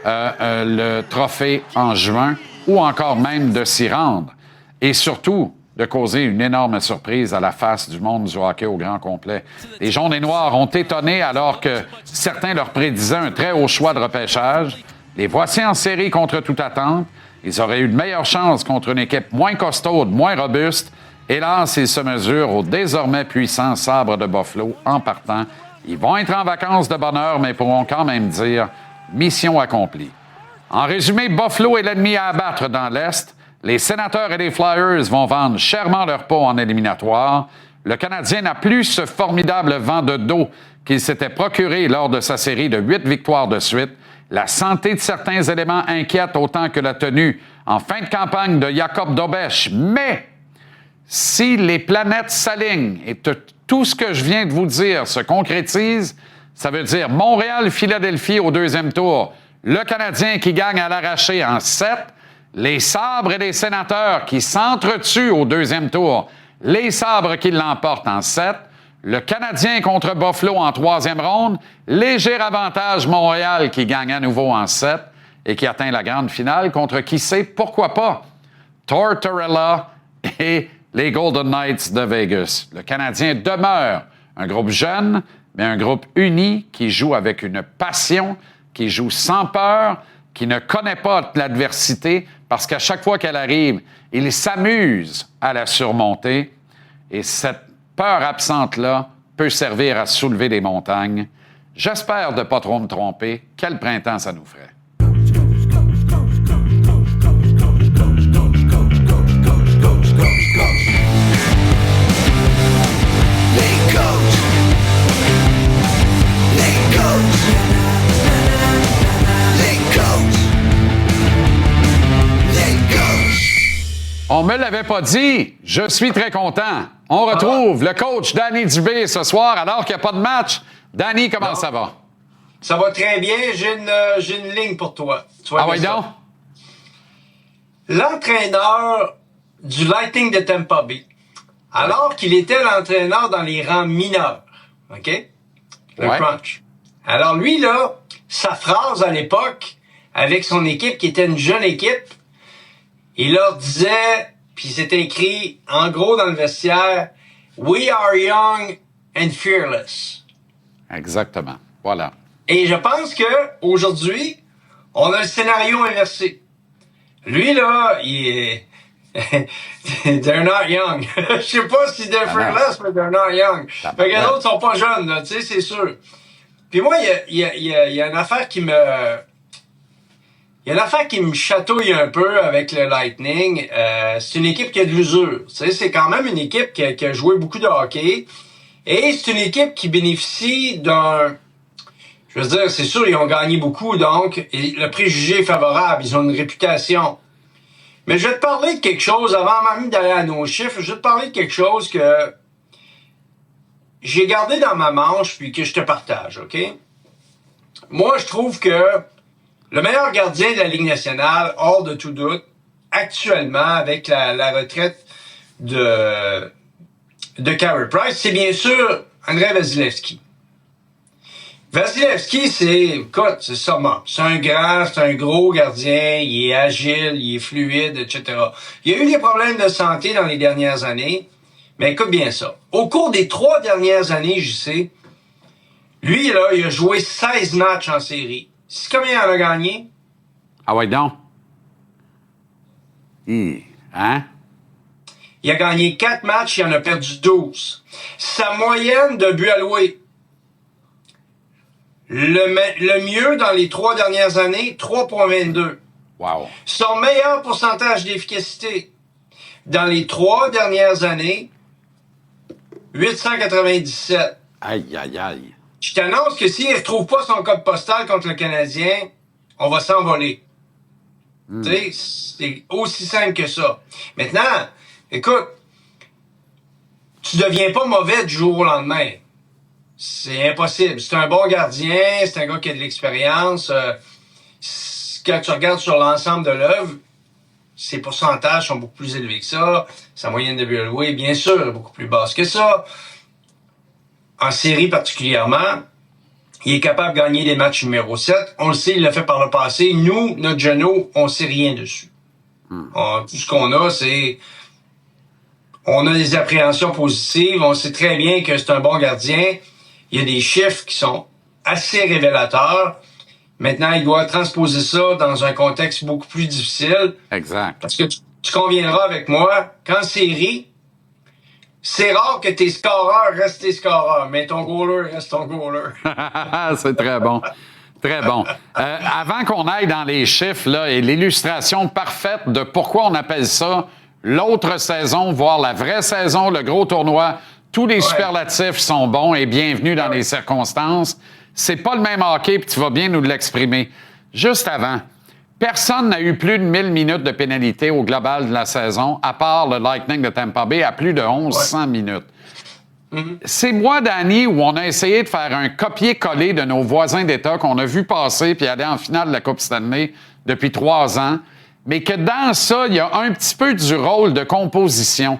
le trophée en juin ou encore même de s'y rendre. Et surtout, de causer une énorme surprise à la face du monde du hockey au grand complet. Les Jaunes et Noirs ont étonné alors que certains leur prédisaient un très haut choix de repêchage. Les voici en série contre toute attente. Ils auraient eu de meilleures chances contre une équipe moins costaude, moins robuste. Hélas, ils se mesurent au désormais puissant Sabre de Buffalo en partant. Ils vont être en vacances de bonne heure, mais pourront quand même dire mission accomplie. En résumé, Buffalo est l'ennemi à abattre dans l'Est. Les Sénateurs et les Flyers vont vendre chèrement leur peau en éliminatoire. Le Canadien n'a plus ce formidable vent de dos qu'il s'était procuré lors de sa série de 8 victoires de suite. La santé de certains éléments inquiète autant que la tenue en fin de campagne de Jacob Dobeš. Mais si les planètes s'alignent et tout ce que je viens de vous dire se concrétise, ça veut dire Montréal-Philadelphie au 2e tour, le Canadien qui gagne à l'arraché en 7, les Sabres et les Sénateurs qui s'entretuent au 2e tour, les Sabres qui l'emportent en 7, le Canadien contre Buffalo en 3e ronde, léger avantage Montréal qui gagne à nouveau en 7 et qui atteint la grande finale contre qui sait, pourquoi pas, Tortorella et les Golden Knights de Vegas. Le Canadien demeure un groupe jeune, mais un groupe uni qui joue avec une passion, qui joue sans peur, qui ne connaît pas l'adversité, parce qu'à chaque fois qu'elle arrive, il s'amuse à la surmonter. Et cette peur absente-là peut servir à soulever des montagnes. J'espère de ne pas trop me tromper. Quel printemps ça nous ferait. On me l'avait pas dit. Je suis très content. On retrouve le coach Danny Dubé ce soir alors qu'il n'y a pas de match. Danny, comment ça va? Ça va très bien. J'ai une ligne pour toi. Ah oui, donc? L'entraîneur du Lightning de Tampa Bay, alors qu'il était l'entraîneur dans les rangs mineurs, OK? Le Crunch. Alors lui, là, sa phrase à l'époque, avec son équipe qui était une jeune équipe, il leur disait, puis c'était écrit en gros dans le vestiaire, « We are young and fearless ». Exactement. Voilà. Et je pense que aujourd'hui, on a le scénario inversé. Lui, là, il est... they're not young. Je sais pas si they're fearless, mais they're not young. Fait que les autres sont pas jeunes, là, tu sais, c'est sûr. Puis moi, il y a une affaire qui me... Il y a une affaire qui me chatouille un peu avec le Lightning. C'est une équipe qui a de l'usure. Tu sais, c'est quand même une équipe qui a joué beaucoup de hockey. Et c'est une équipe qui bénéficie d'un... Je veux dire, c'est sûr, ils ont gagné beaucoup, donc et le préjugé est favorable. Ils ont une réputation. Mais je vais te parler de quelque chose, avant même d'aller à nos chiffres, je vais te parler de quelque chose que j'ai gardé dans ma manche puis que je te partage, OK? Moi, je trouve que le meilleur gardien de la Ligue nationale, hors de tout doute, actuellement avec la retraite de Carey Price, c'est bien sûr Andrei Vasilevskiy. Vasilevskiy, c'est ça. C'est un gros gardien, il est agile, il est fluide, etc. Il y a eu des problèmes de santé dans les dernières années, mais écoute bien ça. Au cours des 3 dernières années, je sais, lui, là, il a joué 16 matchs en série. C'est combien il en a gagné? Ah ouais, donc. Hein? Il a gagné 4 matchs, il en a perdu 12. Sa moyenne de buts alloués, le mieux dans les 3 dernières années, 3,22. Wow. Son meilleur pourcentage d'efficacité dans les 3 dernières années, 897. Aïe, aïe, aïe. Je t'annonce que s'il ne retrouve pas son code postal contre le Canadien, on va s'envoler. Tu sais, c'est aussi simple que ça. Maintenant, écoute, tu deviens pas mauvais du jour au lendemain. C'est impossible. C'est un bon gardien, c'est un gars qui a de l'expérience. Quand tu regardes sur l'ensemble de l'œuvre, ses pourcentages sont beaucoup plus élevés que ça. Sa moyenne de buts alloués, bien sûr, est beaucoup plus basse que ça. En série particulièrement, il est capable de gagner des matchs numéro 7. On le sait, il l'a fait par le passé. Nous, notre genou, on sait rien dessus. Tout ce qu'on a, c'est... On a des appréhensions positives. On sait très bien que c'est un bon gardien. Il y a des chiffres qui sont assez révélateurs. Maintenant, il doit transposer ça dans un contexte beaucoup plus difficile. Exact. Parce que tu conviendras avec moi, qu'en série, c'est rare que tes scoreurs restent tes scoreurs, mais ton goaler reste ton goaler. C'est très bon. Très bon. Avant qu'on aille dans les chiffres là, et l'illustration parfaite de pourquoi on appelle ça l'autre saison, voire la vraie saison, le gros tournoi, tous les superlatifs sont bons et bienvenus dans les circonstances. C'est pas le même hockey, puis tu vas bien nous l'exprimer. Juste avant, personne n'a eu plus de 1000 minutes de pénalité au global de la saison, à part le Lightning de Tampa Bay, à plus de 1100 minutes. C'est moi, Danny, où on a essayé de faire un copier-coller de nos voisins d'État qu'on a vu passer puis aller en finale de la Coupe Stanley depuis 3 ans, mais que dans ça, il y a un petit peu du rôle de composition.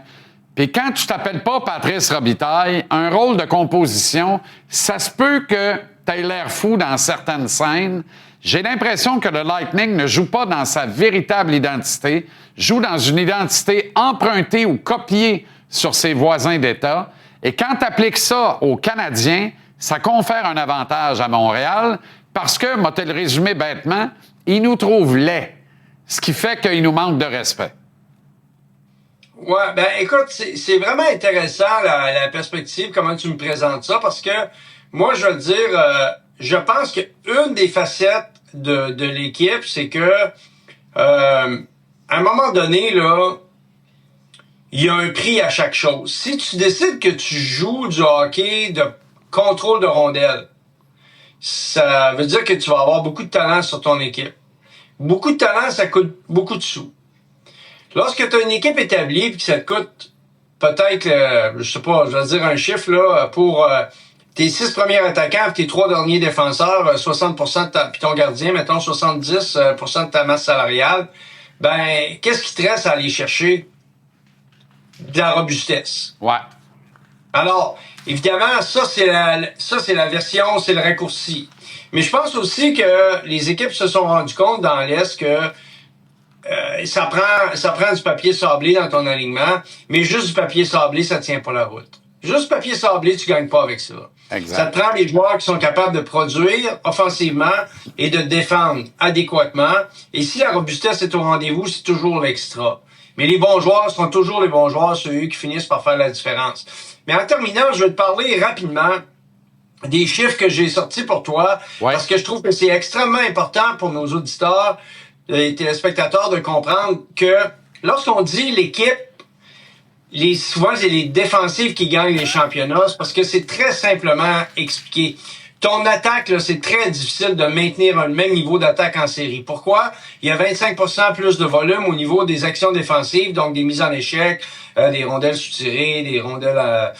Puis quand tu t'appelles pas Patrice Robitaille, un rôle de composition, ça se peut que tu aies l'air fou dans certaines scènes. J'ai l'impression que le Lightning ne joue pas dans sa véritable identité, joue dans une identité empruntée ou copiée sur ses voisins d'État. Et quand tu appliques ça aux Canadiens, ça confère un avantage à Montréal parce que, moi, te le résumer bêtement, ils nous trouvent laids, ce qui fait qu'ils nous manquent de respect. Ouais, ben écoute, c'est vraiment intéressant la perspective, comment tu me présentes ça, parce que moi, je veux dire, je pense qu'une des facettes de l'équipe, c'est que à un moment donné, là, il y a un prix à chaque chose. Si tu décides que tu joues du hockey de contrôle de rondelle, ça veut dire que tu vas avoir beaucoup de talent sur ton équipe. Beaucoup de talent, ça coûte beaucoup de sous. Lorsque tu as une équipe établie et que ça te coûte peut-être, je sais pas, je vais dire un chiffre, là, pour tes 6 premiers attaquants et tes 3 derniers défenseurs, 60% puis ton gardien, mettons 70% de ta masse salariale, ben, qu'est-ce qui te reste à aller chercher? De la robustesse. Ouais. Alors, évidemment, ça, c'est la version, c'est le raccourci. Mais je pense aussi que les équipes se sont rendues compte dans l'Est que ça prend du papier sablé dans ton alignement, mais juste du papier sablé, ça tient pas la route. Juste du papier sablé, tu gagnes pas avec ça. Exact. Ça te prend les joueurs qui sont capables de produire offensivement et de défendre adéquatement. Et si la robustesse est au rendez-vous, c'est toujours l'extra. Mais les bons joueurs seront toujours les bons joueurs, ceux qui finissent par faire la différence. Mais en terminant, je vais te parler rapidement des chiffres que j'ai sortis pour toi, parce que je trouve que c'est extrêmement important pour nos auditeurs, les téléspectateurs, de comprendre que lorsqu'on dit l'équipe, souvent c'est les défensives qui gagnent les championnats, c'est parce que c'est très simplement expliqué. Ton attaque, là, c'est très difficile de maintenir le même niveau d'attaque en série. Pourquoi? Il y a 25% plus de volume au niveau des actions défensives, donc des mises en échec, des rondelles soutirées, des rondelles,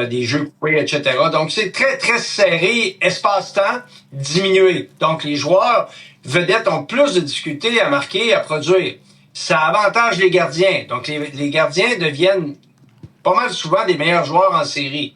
des jeux coupés, etc. Donc, c'est très, très serré. Espace-temps diminué. Donc, les joueurs vedettes ont plus de difficultés à marquer, à produire. ça avantage les gardiens. Donc, les gardiens deviennent pas mal souvent des meilleurs joueurs en série.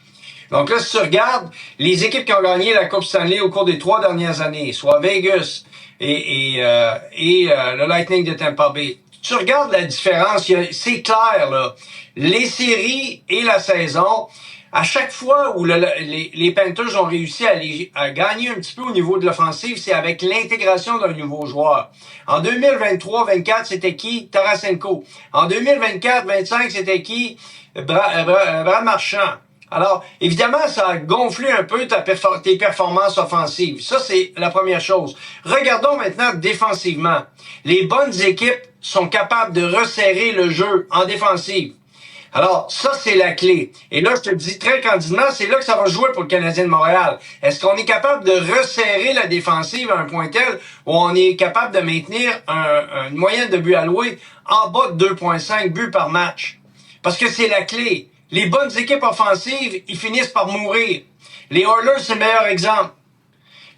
Donc là, si tu regardes les équipes qui ont gagné la Coupe Stanley au cours des 3 dernières années, soit Vegas et le Lightning de Tampa Bay, tu regardes la différence, c'est clair, là. Les séries et la saison, à chaque fois où les Panthers ont réussi à gagner un petit peu au niveau de l'offensive, c'est avec l'intégration d'un nouveau joueur. En 2023-24, c'était qui? Tarasenko. En 2024-25, c'était qui? Brad Marchand. Alors, évidemment, ça a gonflé un peu tes performances offensives. Ça, c'est la première chose. Regardons maintenant défensivement. Les bonnes équipes sont capables de resserrer le jeu en défensive. Alors, ça, c'est la clé. Et là, je te le dis très candidement, c'est là que ça va jouer pour le Canadien de Montréal. Est-ce qu'on est capable de resserrer la défensive à un point tel où on est capable de maintenir une moyenne de buts alloués en bas de 2,5 buts par match? Parce que c'est la clé. Les bonnes équipes offensives, ils finissent par mourir. Les Oilers, c'est le meilleur exemple.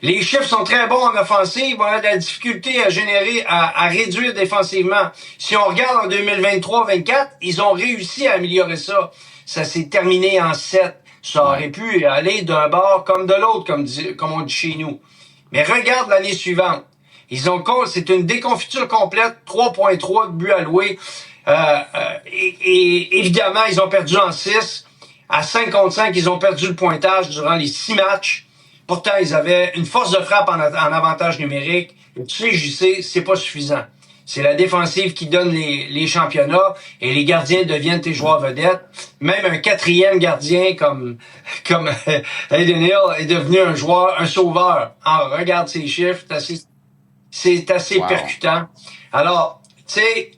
Les chiffres sont très bons en offensive. On a de la difficulté à réduire défensivement. Si on regarde en 2023-24, ils ont réussi à améliorer ça. Ça s'est terminé en 7. Ça aurait pu aller d'un bord comme de l'autre, comme on dit chez nous. Mais regarde l'année suivante. C'est une déconfiture complète, 3,3 de buts alloués. Et évidemment, ils ont perdu en 6. À 5 contre 5, ils ont perdu le pointage durant les 6 matchs. Pourtant, ils avaient une force de frappe en avantage numérique. Et tu sais, JC, c'est pas suffisant. C'est la défensive qui donne les championnats et les gardiens deviennent tes joueurs vedettes. Même un 4e gardien comme Hayden Hill est devenu un sauveur. Alors, regarde ses chiffres, c'est assez percutant. Alors, tu sais,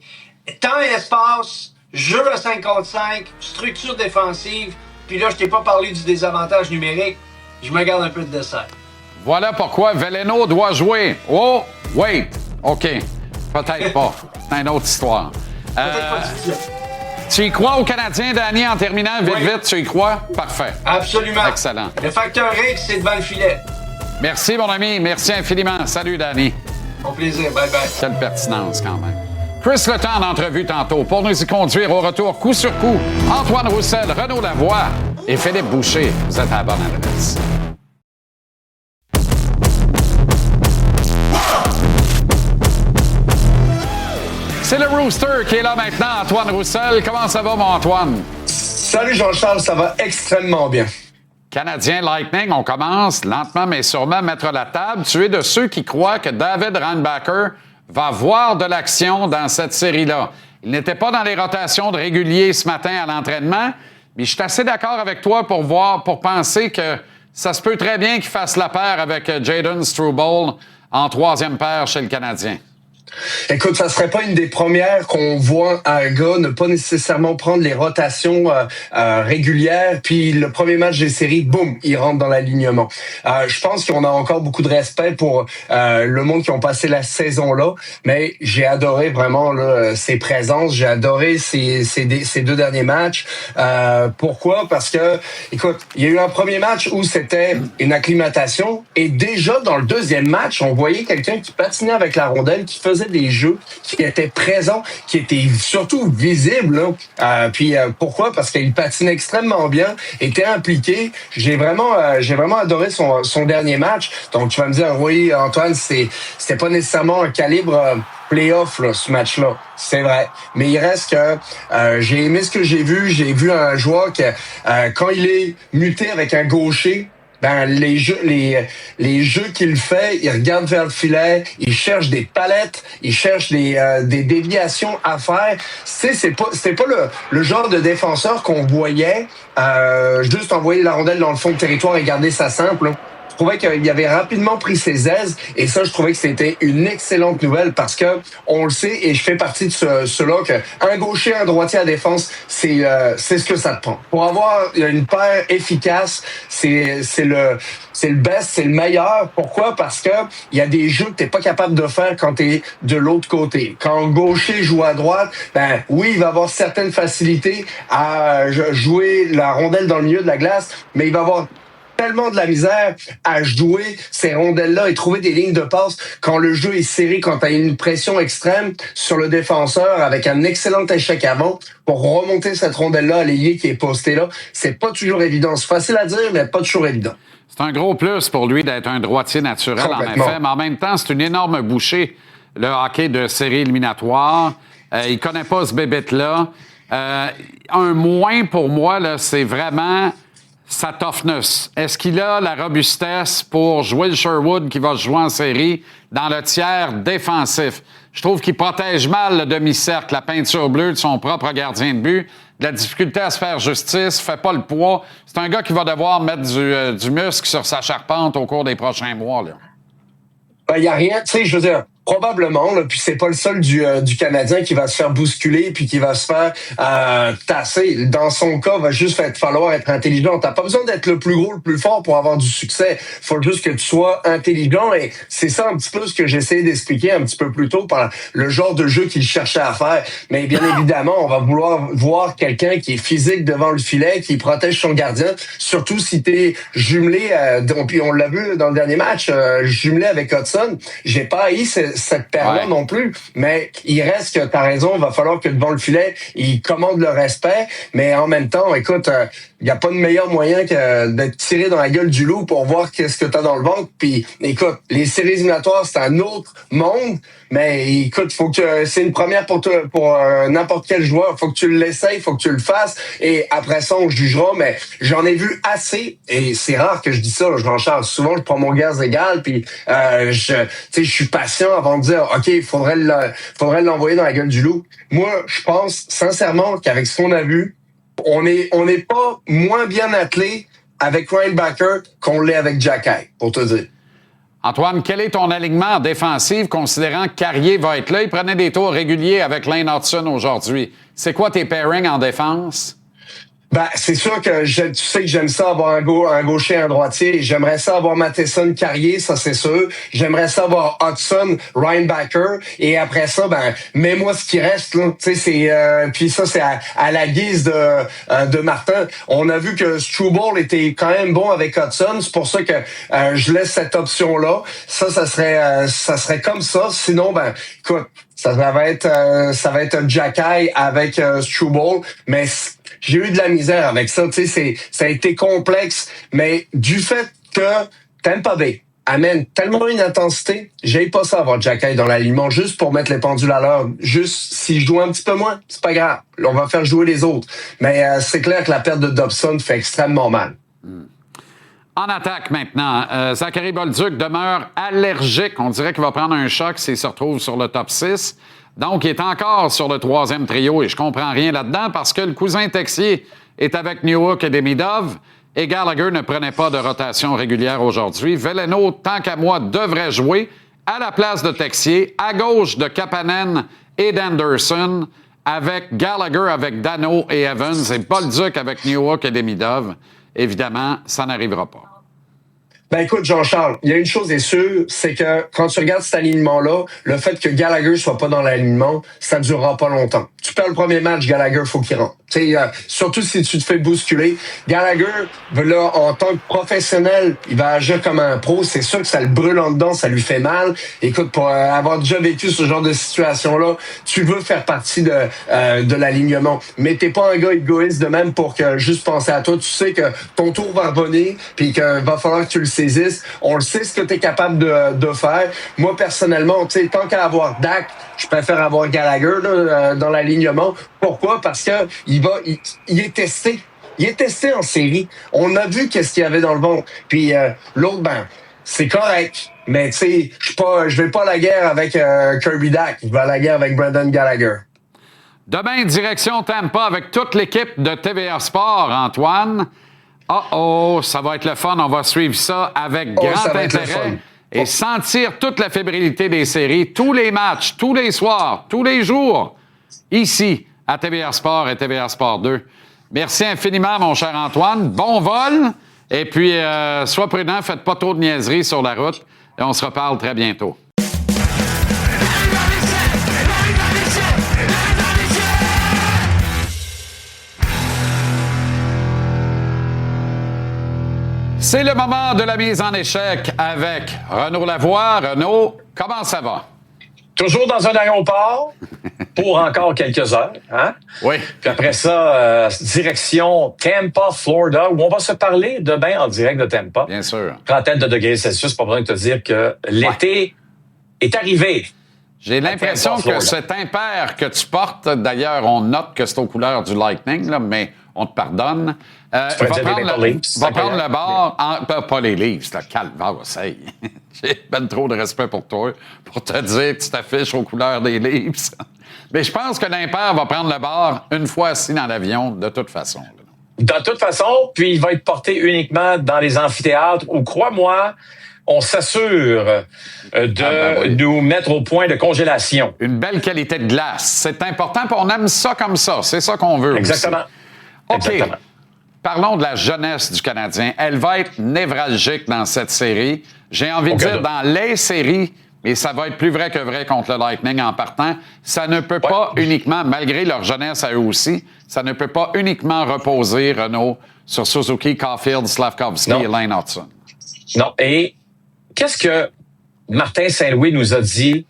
temps et espace, jeu à 5 contre 5, structure défensive, puis là, je t'ai pas parlé du désavantage numérique. Je me garde un peu de dessert. Voilà pourquoi Veleno doit jouer. Oh, wait. OK. Peut-être pas. C'est une autre histoire. Tu y crois aux Canadiens, Danny, en terminant? Vite, tu y crois? Parfait. Absolument. Excellent. Le facteur X, c'est devant le filet. Merci, mon ami. Merci infiniment. Salut, Danny. Au plaisir. Bye-bye. Quelle pertinence, quand même. Chris Le Temps en entrevue tantôt pour nous y conduire au retour coup sur coup. Antoine Roussel, Renaud Lavoie et Philippe Boucher. Vous êtes à la bonne adresse. C'est le Rooster qui est là maintenant, Antoine Roussel. Comment ça va, mon Antoine? Salut Jean-Charles, ça va extrêmement bien. Canadien Lightning, on commence lentement mais sûrement à mettre la table. Tu es de ceux qui croient que David Reinbacher va voir de l'action dans cette série-là. Il n'était pas dans les rotations de réguliers ce matin à l'entraînement, mais je suis assez d'accord avec toi pour penser que ça se peut très bien qu'il fasse la paire avec Jayden Struble en 3e paire chez le Canadien. Écoute, ça serait pas une des premières qu'on voit un gars ne pas nécessairement prendre les rotations régulières, puis le premier match des séries, boum, il rentre dans l'alignement. Je pense qu'on a encore beaucoup de respect pour le monde qui ont passé la saison là, mais j'ai adoré vraiment là, ses présences, j'ai adoré ces 2 derniers matchs. Pourquoi? Parce que, écoute, il y a eu un premier match où c'était une acclimatation, et déjà dans le 2e match, on voyait quelqu'un qui patinait avec la rondelle, qui faisait des jeux, qui étaient présents, qui étaient surtout visibles. Pourquoi? Parce qu'il patine extrêmement bien, était impliqué. J'ai vraiment adoré son dernier match. Donc tu vas me dire, oui, Antoine, c'était pas nécessairement un calibre playoff là, ce match-là. C'est vrai. Mais il reste que j'ai aimé ce que j'ai vu. J'ai vu un joueur que quand il est muté avec un gaucher, les jeux qu'il fait, il regarde vers le filet, il cherche des palettes, il cherche des déviations à faire. C'est pas le genre de défenseur qu'on voyait juste envoyer la rondelle dans le fond de territoire et garder ça simple. Je trouvais qu'il avait rapidement pris ses aises, et ça, je trouvais que c'était une excellente nouvelle parce que on le sait, et je fais partie de ceux-là, que un gaucher, un droitier à défense, c'est ce que ça te prend. Pour avoir une paire efficace, c'est le best, c'est le meilleur. Pourquoi? Parce que il y a des jeux que t'es pas capable de faire quand t'es de l'autre côté. Quand un gaucher joue à droite, oui, il va avoir certaines facilités à jouer la rondelle dans le milieu de la glace, mais il va avoir tellement de la misère à jouer ces rondelles-là et trouver des lignes de passe quand le jeu est serré, quand tu as une pression extrême sur le défenseur avec un excellent échec avant pour remonter cette rondelle-là à l'ailier qui est posté là. C'est pas toujours évident. C'est facile à dire, mais pas toujours évident. C'est un gros plus pour lui d'être un droitier naturel, en effet, mais en même temps, c'est une énorme bouchée, le hockey de série éliminatoire. Il connaît pas ce bébête-là. Un moins pour moi, là, c'est vraiment sa toughness. Est-ce qu'il a la robustesse pour jouer le Sherwood qui va jouer en série dans le tiers défensif? Je trouve qu'il protège mal le demi-cercle, la peinture bleue de son propre gardien de but. De la difficulté à se faire justice, fait pas le poids. C'est un gars qui va devoir mettre du muscle sur sa charpente au cours des prochains mois, là. Il n'y a rien, tu sais, je veux dire, probablement, là, puis c'est pas le seul du Canadien qui va se faire bousculer puis qui va se faire tasser. Dans son cas, va juste falloir être intelligent. T'as pas besoin d'être le plus gros, le plus fort pour avoir du succès. Faut juste que tu sois intelligent et c'est ça un petit peu ce que j'essayais d'expliquer un petit peu plus tôt par le genre de jeu qu'il cherchait à faire. Mais bien évidemment, on va vouloir voir quelqu'un qui est physique devant le filet, qui protège son gardien, surtout si t'es jumelé, puis on l'a vu dans le dernier match, jumelé avec Hudson. J'ai pas haï cette paire-là non plus, mais il reste que t'as raison, il va falloir que devant le filet, il commande le respect, mais en même temps, écoute, il n'y a pas de meilleur moyen que d'être tiré dans la gueule du loup pour voir qu'est-ce que t'as dans le ventre. Puis, écoute, les séries éliminatoires, c'est un autre monde, mais écoute, faut que c'est une première pour toi, pour n'importe quel joueur. Faut que tu l'essayes, faut que tu le fasses, et après ça, on jugera. Mais j'en ai vu assez, et c'est rare que je dis ça, Jean-Charles. Souvent, je prends mon gaz égal, puis je suis patient avant de dire, OK, faudrait l'envoyer dans la gueule du loup. Moi, je pense sincèrement qu'avec ce qu'on a vu, on n'est pas moins bien attelé avec Ryan Backer qu'on l'est avec Jacky, pour te dire. Antoine, quel est ton alignement en défensive, considérant que Carrier va être là? Il prenait des tours réguliers avec Lane Hudson aujourd'hui. C'est quoi tes pairings en défense? Ben, c'est sûr que tu sais que j'aime ça avoir un gaucher et un droitier. J'aimerais ça avoir Matheson, Carrier, ça c'est sûr. J'aimerais ça avoir Hudson, Ryan Backer. Et après ça, ben, mets-moi ce qui reste, là. Tu sais, c'est, puis ça, c'est à la guise de Martin. On a vu que Struble était quand même bon avec Hudson. C'est pour ça que, je laisse cette option-là. Ça serait comme ça. Sinon, ben, écoute, ça va être Jacky avec Struble. Mais j'ai eu de la misère avec ça, tu sais, ça a été complexe, mais du fait que Tampa Bay amène tellement une intensité, j'ai pas ça avoir Jacky dans l'alignement juste pour mettre les pendules à l'heure. Juste s'il joue un petit peu moins, c'est pas grave, on va faire jouer les autres. Mais c'est clair que la perte de Dobson fait extrêmement mal. En attaque maintenant, Zachary Bolduc demeure allergique. On dirait qu'il va prendre un choc s'il se retrouve sur le top 6. Donc, il est encore sur le troisième trio et je comprends rien là-dedans parce que le cousin Texier est avec Newhook et Demidov et Gallagher ne prenait pas de rotation régulière aujourd'hui. Veleno, tant qu'à moi, devrait jouer à la place de Texier, à gauche de Kapanen et d'Anderson, avec Gallagher, avec Dano et Evans et Bolduc avec Newhook et Demidov. Évidemment, ça n'arrivera pas. Ben écoute, Jean-Charles, il y a une chose est sûre, c'est que quand tu regardes cet alignement-là, le fait que Gallagher soit pas dans l'alignement, ça ne durera pas longtemps. Tu perds le premier match, Gallagher, faut qu'il rentre. Surtout si tu te fais bousculer. Gallagher, là, en tant que professionnel, il va agir comme un pro. C'est sûr que ça le brûle en dedans, ça lui fait mal. Écoute, pour avoir déjà vécu ce genre de situation-là, tu veux faire partie de l'alignement. Mais t'es pas un gars égoïste de même pour que juste penser à toi. Tu sais que ton tour va revenir, puis qu'il va falloir que tu le saisisses. On le sait ce que t'es capable de faire. Moi, personnellement, tu sais, tant qu'à avoir Dak, je préfère avoir Gallagher là, dans l'alignement. Pourquoi? Parce que il est testé. Il est testé en série. On a vu qu'est-ce qu'il y avait dans le ventre. Puis l'autre, ben, c'est correct. Mais tu sais, je vais pas à la guerre avec Kirby Dak. Je vais à la guerre avec Brendan Gallagher. Demain, direction Tampa avec toute l'équipe de TVA Sport, Antoine. Ça va être le fun. On va suivre ça avec grand intérêt et sentir toute la fébrilité des séries, tous les matchs, tous les soirs, tous les jours, ici, à TVA Sport et TVA Sport 2. Merci infiniment, mon cher Antoine. Bon vol. Et puis, sois prudent, faites pas trop de niaiseries sur la route. Et on se reparle très bientôt. C'est le moment de la mise en échec avec Renaud Lavoie. Renaud, comment ça va? Toujours dans un aéroport pour encore quelques heures. Hein? Oui. Puis après ça, direction Tampa, Florida, où on va se parler demain en direct de Tampa. Bien sûr. 30 de degrés Celsius, pas besoin de te dire que l'été est arrivé. J'ai l'impression que cet impair que tu portes, d'ailleurs, on note que c'est aux couleurs du Lightning, là, mais on te pardonne. Va prendre le bord, pas les Leafs, là, calvaire, j'ai ben trop de respect pour toi, pour te dire que tu t'affiches aux couleurs des Leafs. Mais je pense que l'impair va prendre le bord une fois assis dans l'avion, de toute façon. De toute façon, puis il va être porté uniquement dans les amphithéâtres où, crois-moi, on s'assure de nous mettre au point de congélation. Une belle qualité de glace. C'est important, puis on aime ça comme ça. C'est ça qu'on veut. Exactement. Aussi. OK. Exactement. Parlons de la jeunesse du Canadien. Elle va être névralgique dans cette série. J'ai envie de dire dans les séries, mais ça va être plus vrai que vrai contre le Lightning en partant. Ça ne peut pas uniquement, malgré leur jeunesse à eux aussi, ça ne peut pas uniquement reposer, Renaud, sur Suzuki, Caulfield, Slavkovsky et Lane Hudson. Non. Et qu'est-ce que Martin Saint-Louis nous a dit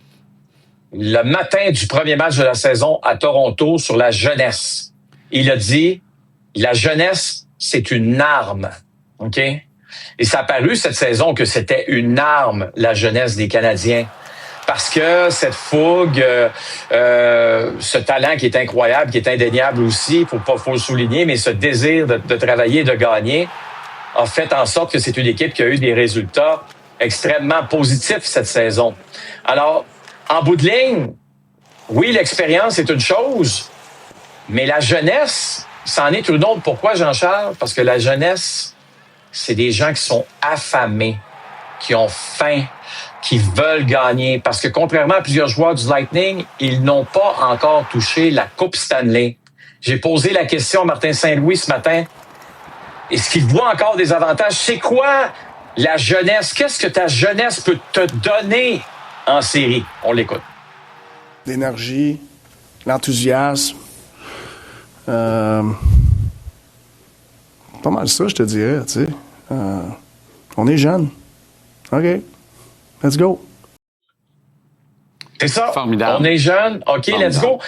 le matin du premier match de la saison à Toronto sur la jeunesse? Il a dit, la jeunesse, c'est une arme. OK? Et ça a paru cette saison que c'était une arme, la jeunesse des Canadiens. Parce que cette fougue, ce talent qui est incroyable, qui est indéniable aussi, faut le souligner, mais ce désir de travailler, de gagner, a fait en sorte que c'est une équipe qui a eu des résultats extrêmement positifs cette saison. Alors, en bout de ligne, oui, l'expérience est une chose, mais la jeunesse, c'en est une autre. Pourquoi, Jean-Charles? Parce que la jeunesse, c'est des gens qui sont affamés, qui ont faim, qui veulent gagner. Parce que contrairement à plusieurs joueurs du Lightning, ils n'ont pas encore touché la Coupe Stanley. J'ai posé la question à Martin Saint-Louis ce matin. Est-ce qu'il voit encore des avantages? C'est quoi la jeunesse? Qu'est-ce que ta jeunesse peut te donner en série? On l'écoute. L'énergie, l'enthousiasme. Pas mal ça, je te dirais, tu sais. On est jeunes. OK. Let's go. C'est ça. Formidable. On est jeunes. OK, Formidable. Let's go.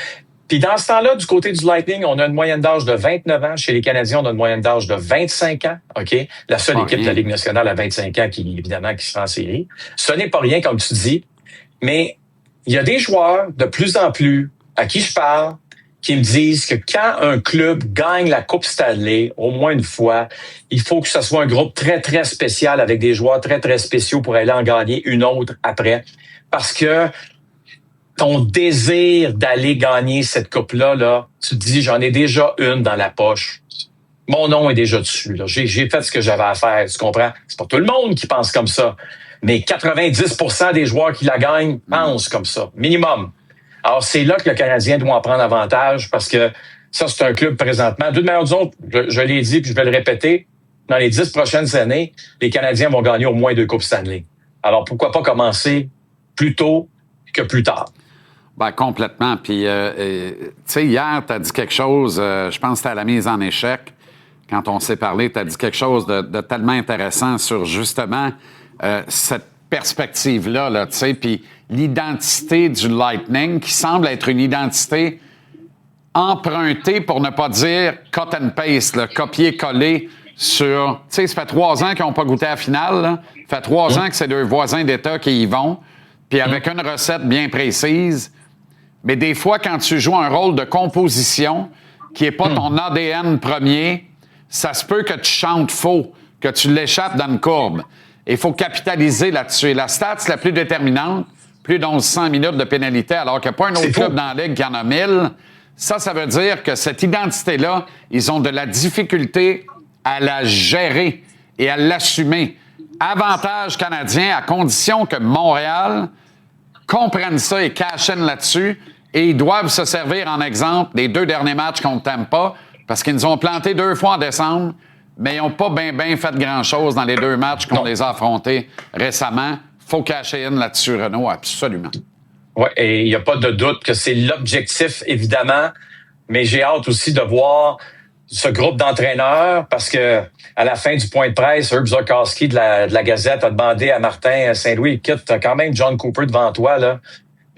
Puis dans ce temps-là, du côté du Lightning, on a une moyenne d'âge de 29 ans. Chez les Canadiens, on a une moyenne d'âge de 25 ans. OK? La seule équipe de la Ligue nationale à 25 ans qui se fait en série. Ce n'est pas rien, comme tu dis. Mais il y a des joueurs de plus en plus à qui je parle qui me disent que quand un club gagne la Coupe Stanley, au moins une fois, il faut que ce soit un groupe très, très spécial avec des joueurs très, très spéciaux pour aller en gagner une autre après. Parce que ton désir d'aller gagner cette coupe-là, là, tu te dis, j'en ai déjà une dans la poche. Mon nom est déjà dessus. Là. J'ai fait ce que j'avais à faire, tu comprends? C'est pas tout le monde qui pense comme ça. Mais 90% des joueurs qui la gagnent pensent comme ça, minimum. Alors, c'est là que le Canadien doit en prendre avantage parce que ça, c'est un club présentement. D'une manière ou d'une autre, je l'ai dit puis je vais le répéter, dans les 10 prochaines années, les Canadiens vont gagner au moins 2 Coupes Stanley. Alors, pourquoi pas commencer plus tôt que plus tard? Ben, complètement. Puis, tu sais, hier, tu as dit quelque chose, je pense que c'était à la mise en échec. Quand on s'est parlé, tu as dit quelque chose de tellement intéressant sur justement cette perspective-là, là, tu sais, puis l'identité du Lightning qui semble être une identité empruntée, pour ne pas dire cut and paste, là, copier-coller sur... Tu sais, ça fait 3 ans qu'ils n'ont pas goûté à la finale, là. Ça fait 3 ans que c'est 2 voisins d'État qui y vont, puis avec une recette bien précise. Mais des fois, quand tu joues un rôle de composition qui n'est pas ton ADN premier, ça se peut que tu chantes faux, que tu l'échappes dans une courbe. Il faut capitaliser là-dessus. Et la stat la plus déterminante, plus de 1100 minutes de pénalité, alors qu'il n'y a pas un autre club dans la Ligue qui en a 1000. Ça veut dire que cette identité-là, ils ont de la difficulté à la gérer et à l'assumer. Avantage canadien à condition que Montréal comprenne ça et cash in là-dessus. Et ils doivent se servir en exemple des 2 derniers matchs contre Tampa parce qu'ils nous ont planté 2 fois en décembre, mais ils n'ont pas bien fait grand-chose dans les 2 matchs qu'on les a affrontés récemment. Faut cacher in là-dessus, Renaud, absolument. Oui, et il n'y a pas de doute que c'est l'objectif, évidemment, mais j'ai hâte aussi de voir ce groupe d'entraîneurs, parce que à la fin du point de presse, Herb Zorkowski de la Gazette a demandé à Martin Saint-Louis, écoute, t'as quand même John Cooper devant toi, là.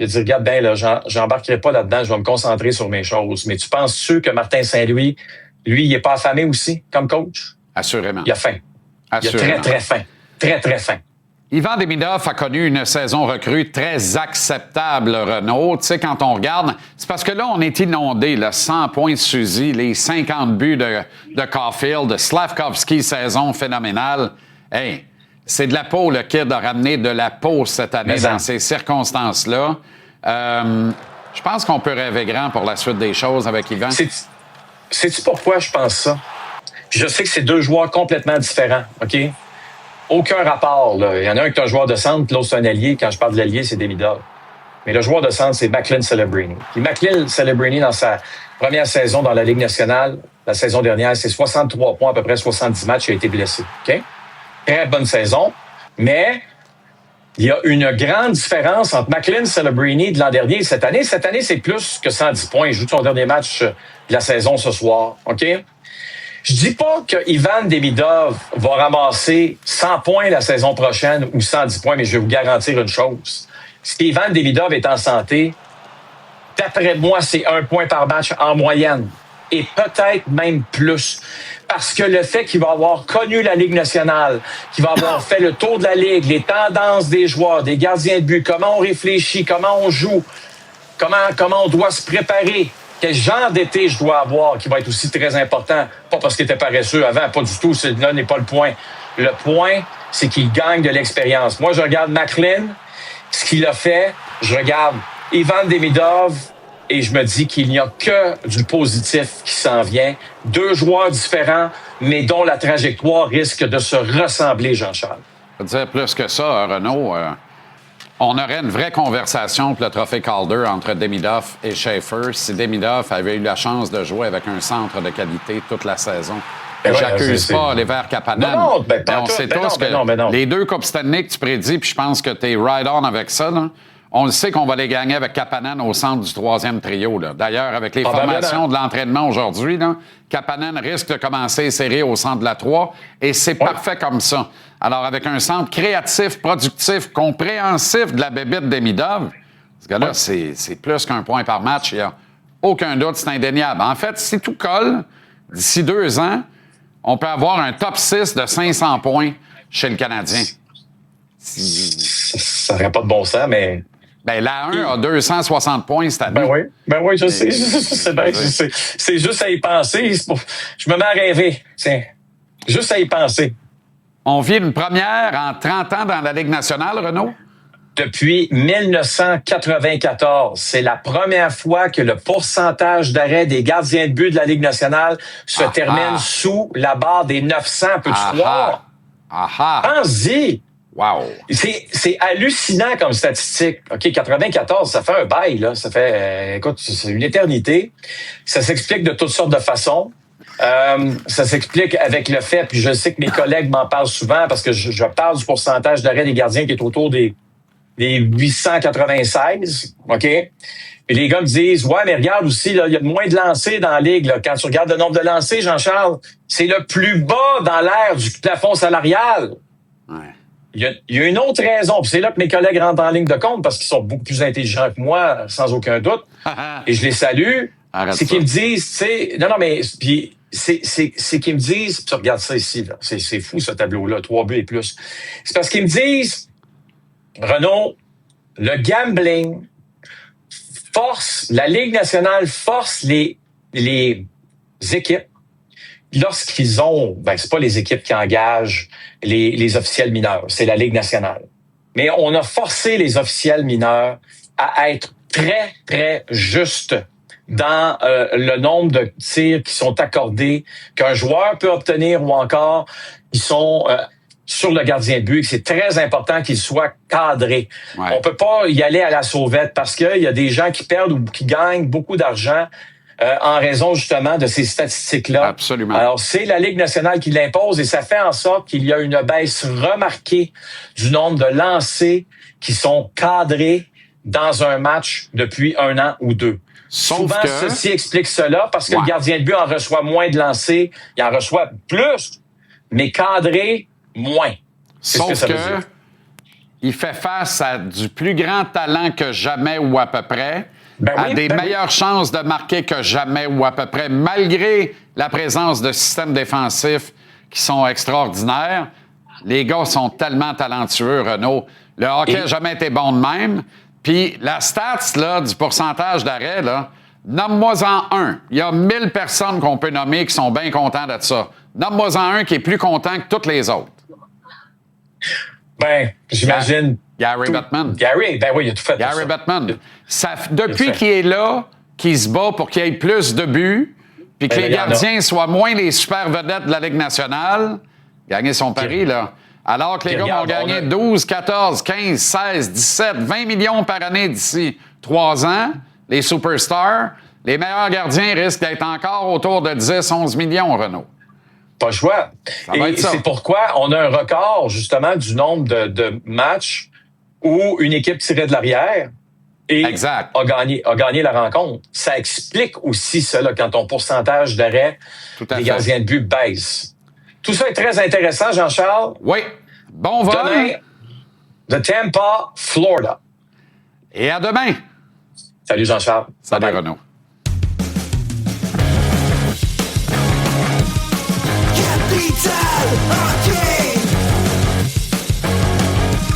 Il a dit, regarde bien, là, j'embarquerai pas là-dedans, je vais me concentrer sur mes choses. Mais tu penses-tu que Martin Saint-Louis, lui, il est pas affamé aussi, comme coach? Assurément. Il a faim. Assurément. Il a très, très faim. Très, très faim. Ivan Demidov a connu une saison recrue très acceptable, Renaud. Tu sais, quand on regarde, c'est parce que là, on est inondé, là, 100 points de Suzy, les 50 buts de Caulfield, Slavkovski, saison phénoménale. Hey, c'est de la peau, le kid a ramené de la peau cette année dans ces circonstances-là. Je pense qu'on peut rêver grand pour la suite des choses avec Ivan. Sais-tu pourquoi je pense ça? Je sais que c'est deux joueurs complètement différents, OK? Aucun rapport, là. Il y en a un qui est un joueur de centre, l'autre c'est un allié. Quand je parle de l'allié, c'est Demidov. Mais le joueur de centre, c'est Macklin Celebrini. Puis Macklin Celebrini, dans sa première saison dans la Ligue nationale, la saison dernière, c'est 63 points, à peu près 70 matchs, il a été blessé, OK? Très bonne saison, mais il y a une grande différence entre Macklin Celebrini de l'an dernier et cette année. Cette année, c'est plus que 110 points. Il joue son dernier match de la saison ce soir, OK? Je dis pas que Ivan Demidov va ramasser 100 points la saison prochaine ou 110 points, mais je vais vous garantir une chose. Si Ivan Demidov est en santé, d'après moi, c'est 1 point par match en moyenne. Et peut-être même plus. Parce que le fait qu'il va avoir connu la Ligue nationale, qu'il va avoir fait le tour de la Ligue, les tendances des joueurs, des gardiens de but, comment on réfléchit, comment on joue, comment on doit se préparer, quel genre d'été je dois avoir qui va être aussi très important. Pas parce qu'il était paresseux avant, pas du tout, là n'est pas le point. Le point, c'est qu'il gagne de l'expérience. Moi, je regarde Macklin, ce qu'il a fait, je regarde Ivan Demidov, et je me dis qu'il n'y a que du positif qui s'en vient. Deux joueurs différents, mais dont la trajectoire risque de se ressembler, Jean-Charles. Je veux dire plus que ça, Renaud. On aurait une vraie conversation pour le trophée Calder entre Demidov et Schaefer si Demidov avait eu la chance de jouer avec un centre de qualité toute la saison. J'accuse pas les Verts Kapanen. Non, mais on sait tous que les deux Coupes Stanley que tu prédis, puis je pense que tu es right-on avec ça, là. On le sait qu'on va les gagner avec Kapanen au centre du troisième trio. Là. D'ailleurs, avec les formations de l'entraînement aujourd'hui, là, Kapanen risque de commencer les séries au centre de la 3 et c'est parfait comme ça. Alors, avec un centre créatif, productif, compréhensif de la bébite Demidov, ce gars-là, c'est plus qu'un point par match. Il n'y a aucun doute, c'est indéniable. En fait, si tout colle, d'ici 2 ans, on peut avoir un top 6 de 500 points chez le Canadien. Ça n'aurait pas de bon sens, mais... Ben, la 1 a 260 points cette année. Ben oui, je sais. C'est juste à y penser. Je me mets à rêver. Tiens, juste à y penser. On vit une première en 30 ans dans la Ligue nationale, Renaud? Depuis 1994, c'est la première fois que le pourcentage d'arrêt des gardiens de but de la Ligue nationale se termine sous la barre des 900. Peux-tu croire? Pense-y! Wow! C'est hallucinant comme statistique. OK, 94, ça fait un bail, là. Ça fait, écoute, c'est une éternité. Ça s'explique de toutes sortes de façons. Ça s'explique avec le fait, puis je sais que mes collègues m'en parlent souvent parce que je parle du pourcentage d'arrêt des gardiens qui est autour des 896. OK? Et les gars me disent, ouais, mais regarde aussi, là, il y a moins de lancers dans la Ligue, là. Quand tu regardes le nombre de lancers, Jean-Charles, c'est le plus bas dans l'ère du plafond salarial. Ouais. Il y a une autre raison, puis c'est là que mes collègues rentrent en ligne de compte parce qu'ils sont beaucoup plus intelligents que moi, sans aucun doute. Et je les salue. C'est qu'ils me disent, tu sais, non, mais puis c'est qu'ils me disent, tu regardes ça ici, là, c'est fou ce tableau-là, 3 buts et plus. C'est parce qu'ils me disent, Renaud, le gambling force, la Ligue nationale force les équipes. Lorsqu'ils ont, c'est pas les équipes qui engagent les officiels mineurs, c'est la Ligue nationale. Mais on a forcé les officiels mineurs à être très, très justes dans le nombre de tirs qui sont accordés, qu'un joueur peut obtenir ou encore ils sont sur le gardien de but. C'est très important qu'il soit cadré. Ouais. On peut pas y aller à la sauvette parce qu'il y a des gens qui perdent ou qui gagnent beaucoup d'argent en raison justement de ces statistiques-là. Absolument. Alors, c'est la Ligue nationale qui l'impose et ça fait en sorte qu'il y a une baisse remarquée du nombre de lancers qui sont cadrés dans un match depuis 1 an ou 2. Souvent, ceci explique cela parce que le gardien de but en reçoit moins de lancers, il en reçoit plus, mais cadré, moins. C'est Sauf ce que ça veut dire. Il fait face à du plus grand talent que jamais ou à peu près, des meilleures chances de marquer que jamais ou à peu près, malgré la présence de systèmes défensifs qui sont extraordinaires. Les gars sont tellement talentueux, Renaud. Le hockey n'a jamais été bon de même. Puis la stats là, du pourcentage d'arrêt, là, nomme-moi-en un. Il y a 1000 personnes qu'on peut nommer qui sont bien contents de ça. Nomme-moi-en un qui est plus content que toutes les autres. Ben, j'imagine. Gary Bettman. Gary, ben oui, il a tout fait. Gary Bettman. Depuis qu'il est là, qu'il se bat pour qu'il y ait plus de buts, puis que les gardiens soient moins les super vedettes de la Ligue nationale, gagner son pari, là. Alors que les gars vont gagner 12, 14, 15, 16, 17, 20 millions par année d'ici 3 ans, les superstars, les meilleurs gardiens risquent d'être encore autour de 10, 11 millions, Renaud. Pas le choix. Et c'est pourquoi on a un record, justement, du nombre de matchs où une équipe tirait de l'arrière et a gagné la rencontre. Ça explique aussi cela quand ton pourcentage d'arrêt des gardiens de but baisse. Tout ça est très intéressant, Jean-Charles. Oui. Bon vol. Demain, de Tampa, Florida. Et à demain. Salut, Jean-Charles. Salut, Renaud. Capital Hockey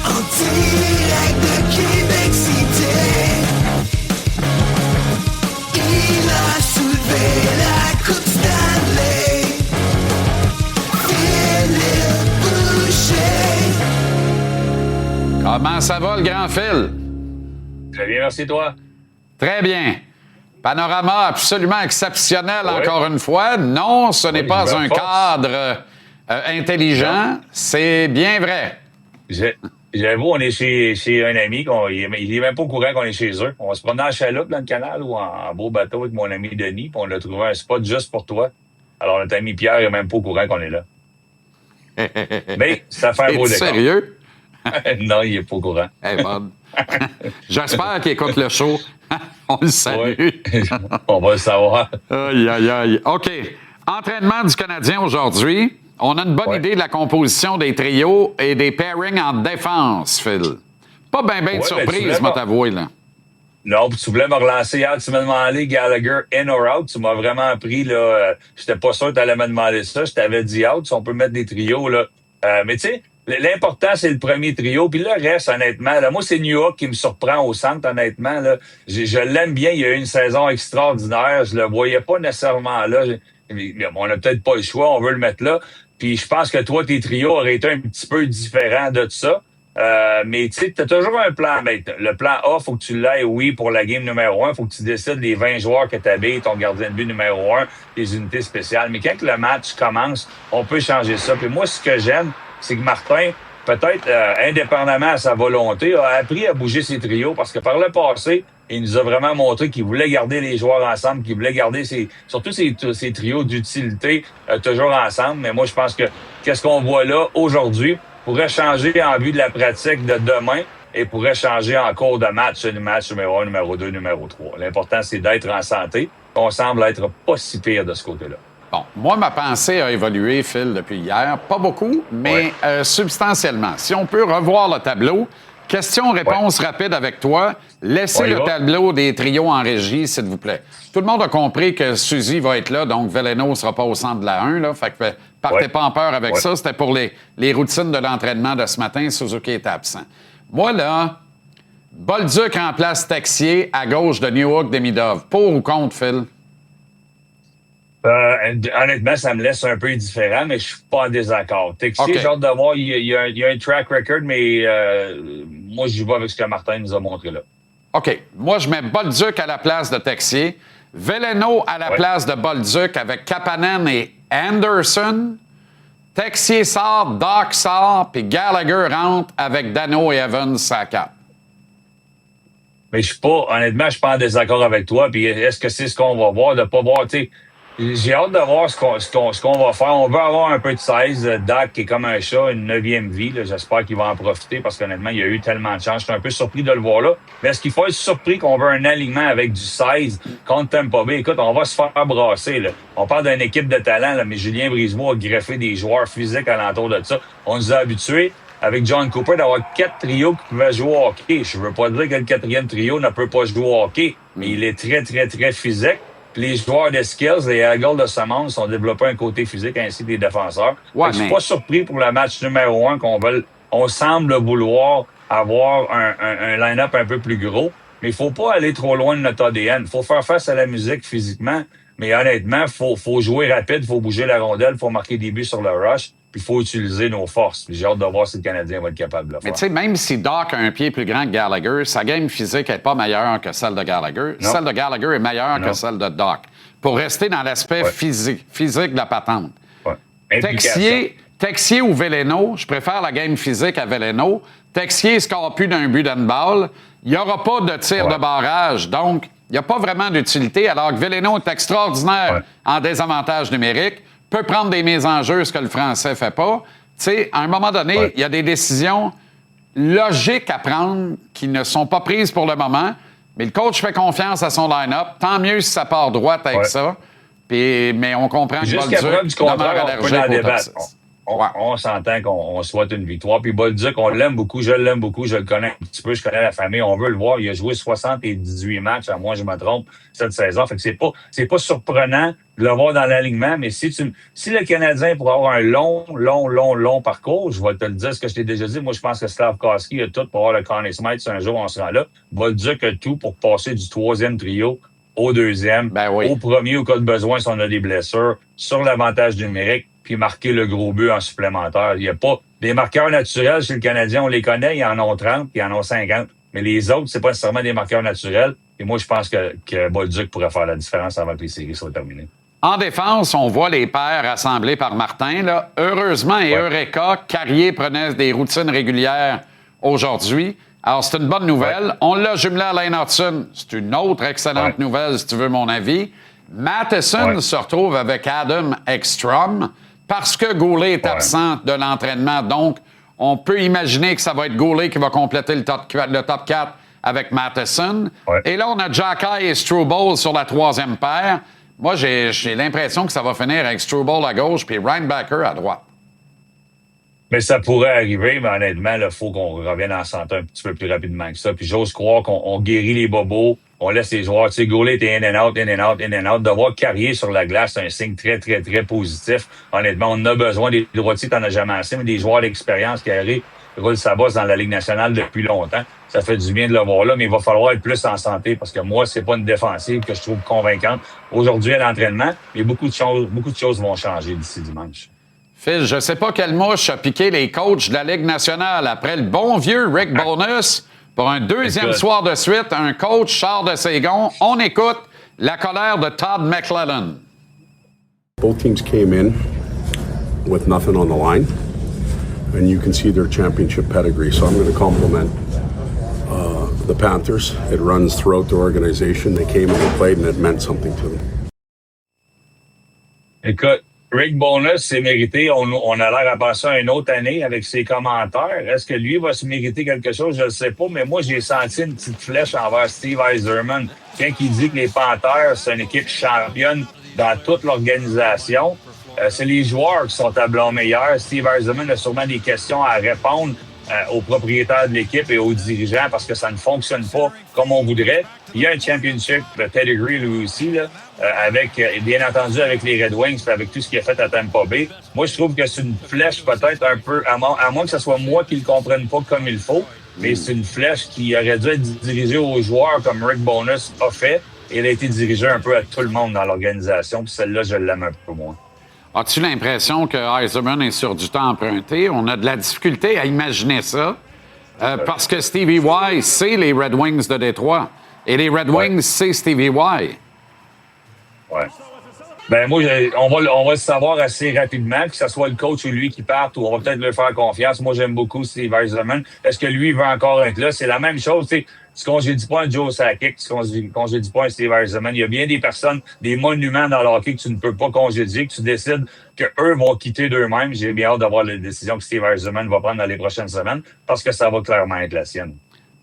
en direct de Québec City. Il a soulevé la Coupe Stanley. Philippe Boucher. Comment ça va, le grand Phil? Très bien, merci toi. Très bien. Panorama absolument exceptionnel, encore une fois. Non, ce n'est pas un cadre intelligent. C'est bien vrai. J'avoue, on est chez un ami, il n'est même pas au courant qu'on est chez eux. On se promenait en chaloupe dans le canal ou en beau bateau avec mon ami Denis, puis on a trouvé un spot juste pour toi. Alors, notre ami Pierre n'est même pas au courant qu'on est là. Mais ça fait un beau décor. Sérieux? Non, il n'est pas au courant. Hey, Bob. J'espère qu'il écoute le show. On le salue. Oui. On va le savoir. Aïe, aïe, aïe. OK. Entraînement du Canadien aujourd'hui. On a une bonne idée de la composition des trios et des pairings en défense, Phil. Pas bien de surprise, moi, t'avouer, là. Non, tu voulais me relancer hier. Tu m'as demandé Gallagher in or out. Tu m'as vraiment pris, là. J'étais pas sûr que tu allais me demander ça. Je t'avais dit out. Si on peut mettre des trios, là. Mais tu sais, l'important, c'est le premier trio. Puis le reste, honnêtement, là, moi, c'est New York qui me surprend au centre, honnêtement. Là. Je l'aime bien. Il a eu une saison extraordinaire. Je le voyais pas nécessairement là. On n'a peut-être pas le choix. On veut le mettre là. Puis je pense que toi, tes trios auraient été un petit peu différents de ça. Mais tu sais, t'as toujours un plan. Ben, le plan A, faut que tu l'aies, oui, pour la game numéro 1. Faut que tu décides les 20 joueurs que t'habilles, ton gardien de but numéro 1, les unités spéciales. Mais quand le match commence, on peut changer ça. Puis moi, ce que j'aime, c'est que Martin, peut-être indépendamment à sa volonté, a appris à bouger ses trios parce que par le passé, il nous a vraiment montré qu'il voulait garder les joueurs ensemble, qu'il voulait garder surtout ses trios d'utilité toujours ensemble. Mais moi, je pense que qu'est-ce qu'on voit là aujourd'hui pourrait changer en vue de la pratique de demain et pourrait changer en cours de match, le match numéro 1, numéro 2, numéro 3. L'important, c'est d'être en santé. On semble être pas si pire de ce côté-là. Bon, moi, ma pensée a évolué, Phil, depuis hier. Pas beaucoup, mais substantiellement. Si on peut revoir le tableau, question-réponse rapide avec toi. Laissez le tableau des trios en régie, s'il vous plaît. Tout le monde a compris que Suzy va être là, donc Veleno ne sera pas au centre de la 1. Là, fait que partez pas en peur avec ça. C'était pour les routines de l'entraînement de ce matin. Suzuki est absent. Moi, là, Bolduc remplace Texier à gauche de Newhook Demidov. Pour ou contre, Phil? Honnêtement, ça me laisse un peu indifférent, mais je suis pas en désaccord. Texier, j'ai hâte de voir, il y a un track record, mais moi, j'y vais avec ce que Martin nous a montré là. OK. Moi, je mets Bolduc à la place de Texier, Veleno à la place de Bolduc avec Kapanen et Anderson. Texier sort, Doc sort, puis Gallagher rentre avec Dano et Evans à 4. Mais honnêtement, je suis pas en désaccord avec toi. Puis est-ce que c'est ce qu'on va voir, de pas voir, tu sais, J'ai hâte de voir ce qu'on va faire. On veut avoir un peu de size. Dak qui est comme un chat, une 9e vie. Là. J'espère qu'il va en profiter parce qu'honnêtement, il y a eu tellement de chance. Je suis un peu surpris de le voir là. Mais est-ce qu'il faut être surpris qu'on veut un alignement avec du size contre Tampa Bay? Écoute, on va se faire brasser. Là. On parle d'une équipe de talent, là, mais Julien Brisebois a greffé des joueurs physiques alentour de ça. On nous a habitués avec John Cooper d'avoir 4 trios qui pouvaient jouer au hockey. Je veux pas dire que le 4e trio ne peut pas jouer au hockey, mais il est très, très, très physique. Puis les joueurs de skills, les Eagles de Simmons, ont développé un côté physique ainsi que les défenseurs. Je suis pas surpris pour le match numéro 1 on semble vouloir avoir un line-up un peu plus gros. Mais il faut pas aller trop loin de notre ADN. Il faut faire face à la musique physiquement. Mais honnêtement, faut jouer rapide, faut bouger la rondelle, faut marquer des buts sur le rush. Puis il faut utiliser nos forces. Puis j'ai hâte de voir si le Canadien va être capable de le faire. Mais tu sais, même si Doc a un pied plus grand que Gallagher, sa game physique n'est pas meilleure que celle de Gallagher. Non. Celle de Gallagher est meilleure que celle de Doc. Pour rester dans l'aspect physique de la patente. Texier ou Veleno, je préfère la game physique à Veleno. Texier ne score plus d'un but d'handball. Il n'y aura pas de tir de barrage. Donc, il n'y a pas vraiment d'utilité, alors que Veleno est extraordinaire en désavantage numérique, peut prendre des mises en jeu, ce que le Français ne fait pas. Tu sais, à un moment donné, il y a des décisions logiques à prendre qui ne sont pas prises pour le moment, mais le coach fait confiance à son line-up. Tant mieux si ça part droite avec ça. Mais on comprend que jusqu'à preuve du contraire, on peut en débattre. Ouais. On s'entend qu'on souhaite une victoire. Puis Bolduc, on l'aime beaucoup, je l'aime beaucoup, je le connais un petit peu, je connais la famille, on veut le voir. Il a joué 78 matchs, à moins je me trompe, cette saison. Fait que c'est pas surprenant de le voir dans l'alignement, mais si le Canadien pourrait avoir un long parcours, je vais te le dire, ce que je t'ai déjà dit, moi je pense que Slavkovski a tout pour avoir le Conn Smythe, si un jour on se rend là. Bolduc a tout pour passer du 3e trio au 2e, au premier au cas de besoin si on a des blessures, sur l'avantage numérique, puis marquer le gros but en supplémentaire. Il n'y a pas des marqueurs naturels chez le Canadien, on les connaît, ils en ont 30, puis ils en ont 50. Mais les autres, c'est pas nécessairement des marqueurs naturels. Et moi, je pense que Bolduc pourrait faire la différence avant que les séries soient terminées. En défense, on voit les paires assemblés par Martin. Là. Heureusement et Eureka, Carrier prenait des routines régulières aujourd'hui. Alors, c'est une bonne nouvelle. On l'a jumelé à Lane Hudson. C'est une autre excellente nouvelle, si tu veux mon avis. Matheson se retrouve avec Adam Ekstrom parce que Goulet est absent de l'entraînement. Donc, on peut imaginer que ça va être Goulet qui va compléter le top 4 avec Matheson. Et là, on a Jacky et Struble sur la 3e paire. Moi, j'ai l'impression que ça va finir avec Struble à gauche puis Reinbacher à droite. Mais ça pourrait arriver, mais honnêtement, il faut qu'on revienne en santé un petit peu plus rapidement que ça. Puis j'ose croire qu'on guérit les bobos, on laisse les joueurs. Tu sais, Goulet était in and out. De voir Carrier sur la glace, c'est un signe très, très, très positif. Honnêtement, on a besoin des droitiers, t'en as jamais assez, mais des joueurs d'expérience qui roulent sa bosse dans la Ligue nationale depuis longtemps. Ça fait du bien de le voir là, mais il va falloir être plus en santé parce que moi, c'est pas une défensive que je trouve convaincante. Aujourd'hui, à l'entraînement, mais beaucoup de choses vont changer d'ici dimanche. Phil, je ne sais pas quelle mouche a piqué les coachs de la Ligue nationale après le bon vieux Rick Bowness. Pour un deuxième soir de suite, un coach Charles de Ségon. On écoute la colère de Todd McLellan. Both teams came in with nothing on the line, and you can see their championship pedigree. So I'm going to compliment the Panthers. It runs throughout the organization. They came and they played, and it meant something to them. Écoute, Rick Bowness s'est mérité. On a l'air à passer une autre année avec ses commentaires. Est-ce que lui va se mériter quelque chose? Je ne sais pas, mais moi, j'ai senti une petite flèche envers Steve Yzerman. Quand il dit que les Panthers, c'est une équipe championne dans toute l'organisation, c'est les joueurs qui sont à blâmer hier. Steve Yzerman a sûrement des questions à répondre aux propriétaires de l'équipe et aux dirigeants parce que ça ne fonctionne pas comme on voudrait. Il y a un championship pedigree lui aussi, là, bien entendu avec les Red Wings et avec tout ce qu'il a fait à Tampa Bay. Moi, je trouve que c'est une flèche peut-être un peu, à moins que ce soit moi qui ne le comprenne pas comme il faut, mais c'est une flèche qui aurait dû être dirigée aux joueurs comme Rick Bowness a fait. Et elle a été dirigée un peu à tout le monde dans l'organisation. Puis celle-là, je l'aime un peu moins. As-tu l'impression que Yzerman est sur du temps emprunté? On a de la difficulté à imaginer ça parce que Stevie Y, c'est les Red Wings de Détroit. Et les Red Wings, c'est Stevie Y. Ouais. Ben moi, on va le savoir assez rapidement, que ce soit le coach ou lui qui parte, ou on va peut-être lui faire confiance. Moi, j'aime beaucoup Steve Eisenman. Est-ce que lui veut encore être là? C'est la même chose, tu sais. Tu congédies pas un Joe Sakic, tu congédies pas un Steve Eisenman. Il y a bien des personnes, des monuments dans le hockey que tu ne peux pas congédier, que tu décides qu'eux vont quitter d'eux-mêmes. J'ai bien hâte d'avoir la décision que Steve Eisenman va prendre dans les prochaines semaines, parce que ça va clairement être la sienne.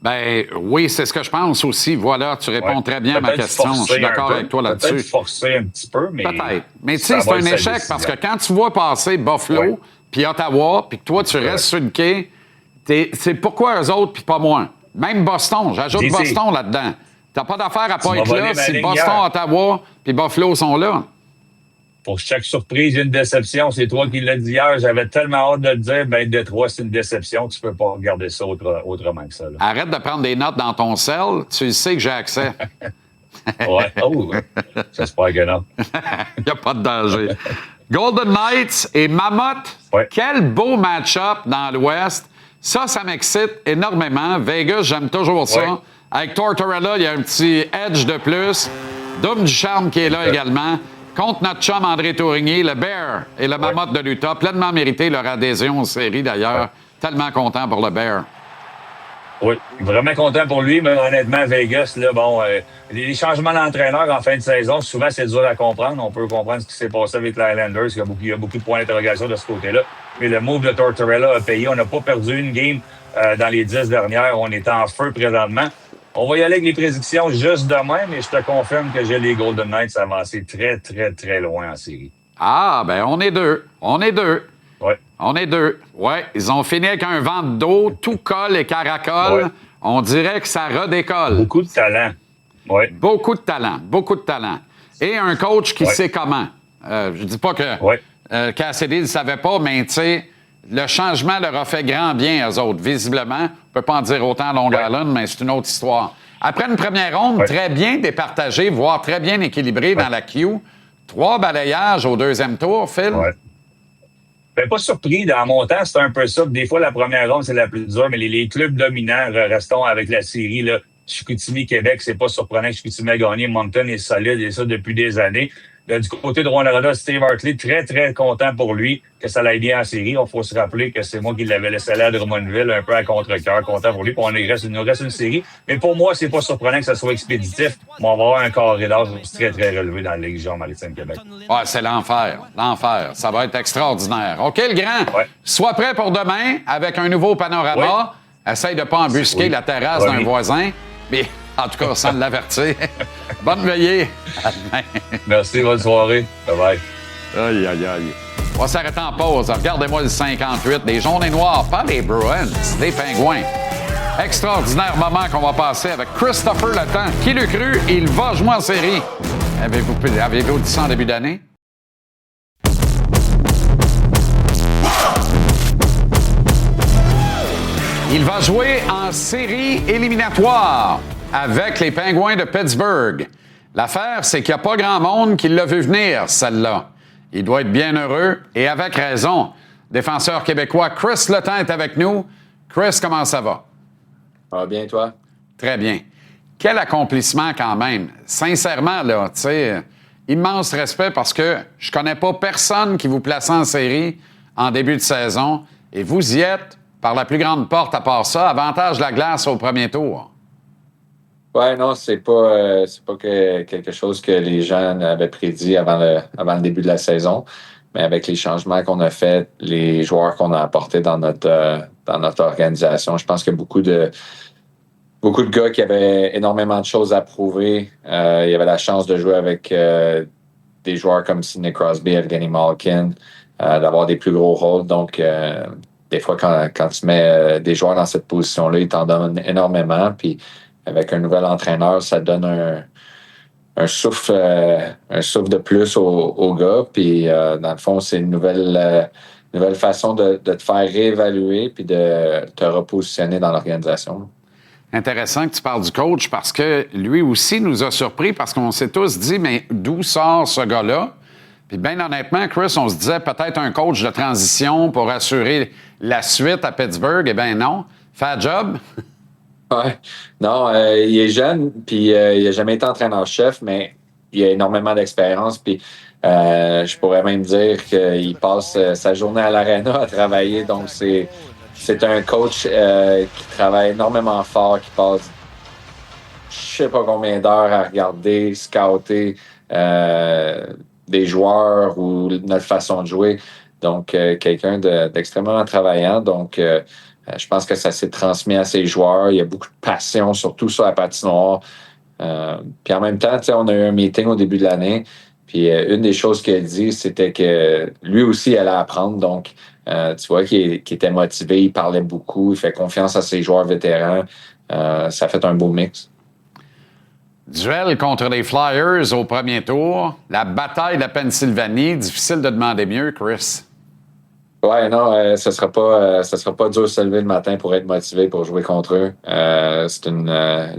Ben oui, c'est ce que je pense aussi. Voilà, tu réponds très bien à ma question. Je suis d'accord avec toi là-dessus. Peut-être forcer un petit peu, mais... Peut-être. Mais tu sais, c'est un échec parce que quand tu vois passer Buffalo, puis Ottawa, puis que toi, tu restes sur le quai, c'est pourquoi eux autres, puis pas moi. Même Boston, j'ajoute Boston là-dedans. T'as pas d'affaire à pas être là si Boston, Ottawa, puis Buffalo sont là. Pour chaque surprise, il y a une déception. C'est toi qui l'as dit hier. J'avais tellement hâte de le dire. Ben, Détroit, c'est une déception. Tu peux pas regarder ça autrement que ça. Là. Arrête de prendre des notes dans ton cell. Tu sais que j'ai accès. Ouais. Oh, j'espère que non. Il n'y a pas de danger. Golden Knights et Mammoth. Quel beau match-up dans l'Ouest. Ça m'excite énormément. Vegas, j'aime toujours ça. Avec Tortorella, il y a un petit edge de plus. Dom Ducharme qui est là également. Contre notre chum André Tourigny, le Bear et le Mammoth de l'Utah. Pleinement mérité leur adhésion aux séries, d'ailleurs. Tellement content pour le Bear. Oui, vraiment content pour lui, mais honnêtement, Vegas, là, bon, les changements d'entraîneur en fin de saison, souvent, c'est dur à comprendre. On peut comprendre ce qui s'est passé avec les Islanders. Il y a beaucoup de points d'interrogation de ce côté-là. Mais le move de Tortorella a payé. On n'a pas perdu une game dans les 10 dernières. On est en feu présentement. On va y aller avec les prédictions juste demain, mais je te confirme que j'ai les Golden Knights avancés très, très, très loin en série. Ah, ben on est deux. On est deux. Oui. On est deux. Oui, ils ont fini avec un vent d'eau, tout colle et caracole. Ouais. On dirait que ça redécolle. Beaucoup de talent. Oui. Beaucoup de talent. Beaucoup de talent. Et un coach qui sait comment. Je dis pas que Cassidy ne le savait pas, mais tu sais, le changement leur a fait grand bien, eux autres, visiblement. On ne peut pas en dire autant à Long Island, mais c'est une autre histoire. Après une première ronde très bien départagée, voire très bien équilibrée dans la queue, 3 balayages au deuxième tour, Phil? Oui. Ben, pas surpris. Dans mon temps, c'est un peu ça. Des fois, la première ronde, c'est la plus dure, mais les clubs dominants, restons avec la série, là. Chicoutimi, Québec, c'est pas surprenant que Chicoutimi a gagné. Moncton est solide, et ça depuis des années. Là, du côté de Rwanda, Steve Hartley, très, très content pour lui que ça l'aille bien en série. Il faut se rappeler que c'est moi qui l'avais laissé aller à Drummondville, un peu à contre-cœur, content pour lui. Puis il nous reste une série. Mais pour moi, c'est pas surprenant que ça soit expéditif. Mais on va avoir un carré d'âge très, très relevé dans la Ligue Jean-Maritime Québec. Ouais, c'est l'enfer. L'enfer. Ça va être extraordinaire. OK, le grand. Sois prêt pour demain avec un nouveau panorama. Essaye de pas embusquer la terrasse d'un voisin. Mais en tout cas, sans l'avertir. Bonne veillée. À demain. Merci, bonne soirée. Bye-bye. Aïe, aïe, aïe. On va s'arrêter en pause. Regardez-moi le 58. Des jaunes et noirs, pas les Bruins, les Pingouins. Extraordinaire moment qu'on va passer avec Christopher Letang. Qui l'eût cru? Il va jouer en série. Avez-vous dit ça en début d'année? Il va jouer en série éliminatoire avec les Pingouins de Pittsburgh. L'affaire, c'est qu'il n'y a pas grand monde qui l'a vu venir, celle-là. Il doit être bien heureux et avec raison. Défenseur québécois Chris Letang est avec nous. Chris, comment ça va? Ça va bien, toi? Très bien. Quel accomplissement quand même. Sincèrement, là, tu sais, immense respect parce que je connais pas personne qui vous place en série en début de saison et vous y êtes par la plus grande porte à part ça, avantage de la glace au premier tour. Ouais, non, c'est pas quelque chose que les gens avaient prédit avant le début de la saison. Mais avec les changements qu'on a faits, les joueurs qu'on a apportés dans notre organisation, je pense qu'il y a beaucoup de gars qui avaient énormément de choses à prouver. Il y avait la chance de jouer avec des joueurs comme Sidney Crosby, Evgeny Malkin, d'avoir des plus gros rôles. Donc, des fois, quand tu mets des joueurs dans cette position-là, ils t'en donnent énormément. Puis, avec un nouvel entraîneur, ça donne un souffle de plus aux gars. Puis, dans le fond, c'est une nouvelle façon de te faire réévaluer puis de te repositionner dans l'organisation. Intéressant que tu parles du coach parce que lui aussi nous a surpris parce qu'on s'est tous dit, mais d'où sort ce gars-là? Puis bien honnêtement, Chris, on se disait peut-être un coach de transition pour assurer la suite à Pittsburgh. Eh bien non. Fait le job. Ouais. Non, il est jeune, puis il n'a jamais été entraîneur-chef, mais il a énormément d'expérience. Puis Je pourrais même dire qu'il passe sa journée à l'aréna à travailler. Donc, c'est un coach qui travaille énormément fort, qui passe je sais pas combien d'heures à regarder, scouter des joueurs ou notre façon de jouer. Donc, quelqu'un d'extrêmement travaillant. Donc, je pense que ça s'est transmis à ses joueurs. Il y a beaucoup de passion, surtout sur la patinoire. Puis en même temps, on a eu un meeting au début de l'année. Puis une des choses qu'il a dit, c'était que lui aussi allait apprendre. Donc, tu vois qu'il était motivé, il parlait beaucoup, il fait confiance à ses joueurs vétérans. Ça fait un beau mix. Duel contre les Flyers au premier tour. La bataille de la Pennsylvanie. Difficile de demander mieux, Chris. Ouais, non, ça sera pas dur de se lever le matin pour être motivé pour jouer contre eux. C'est une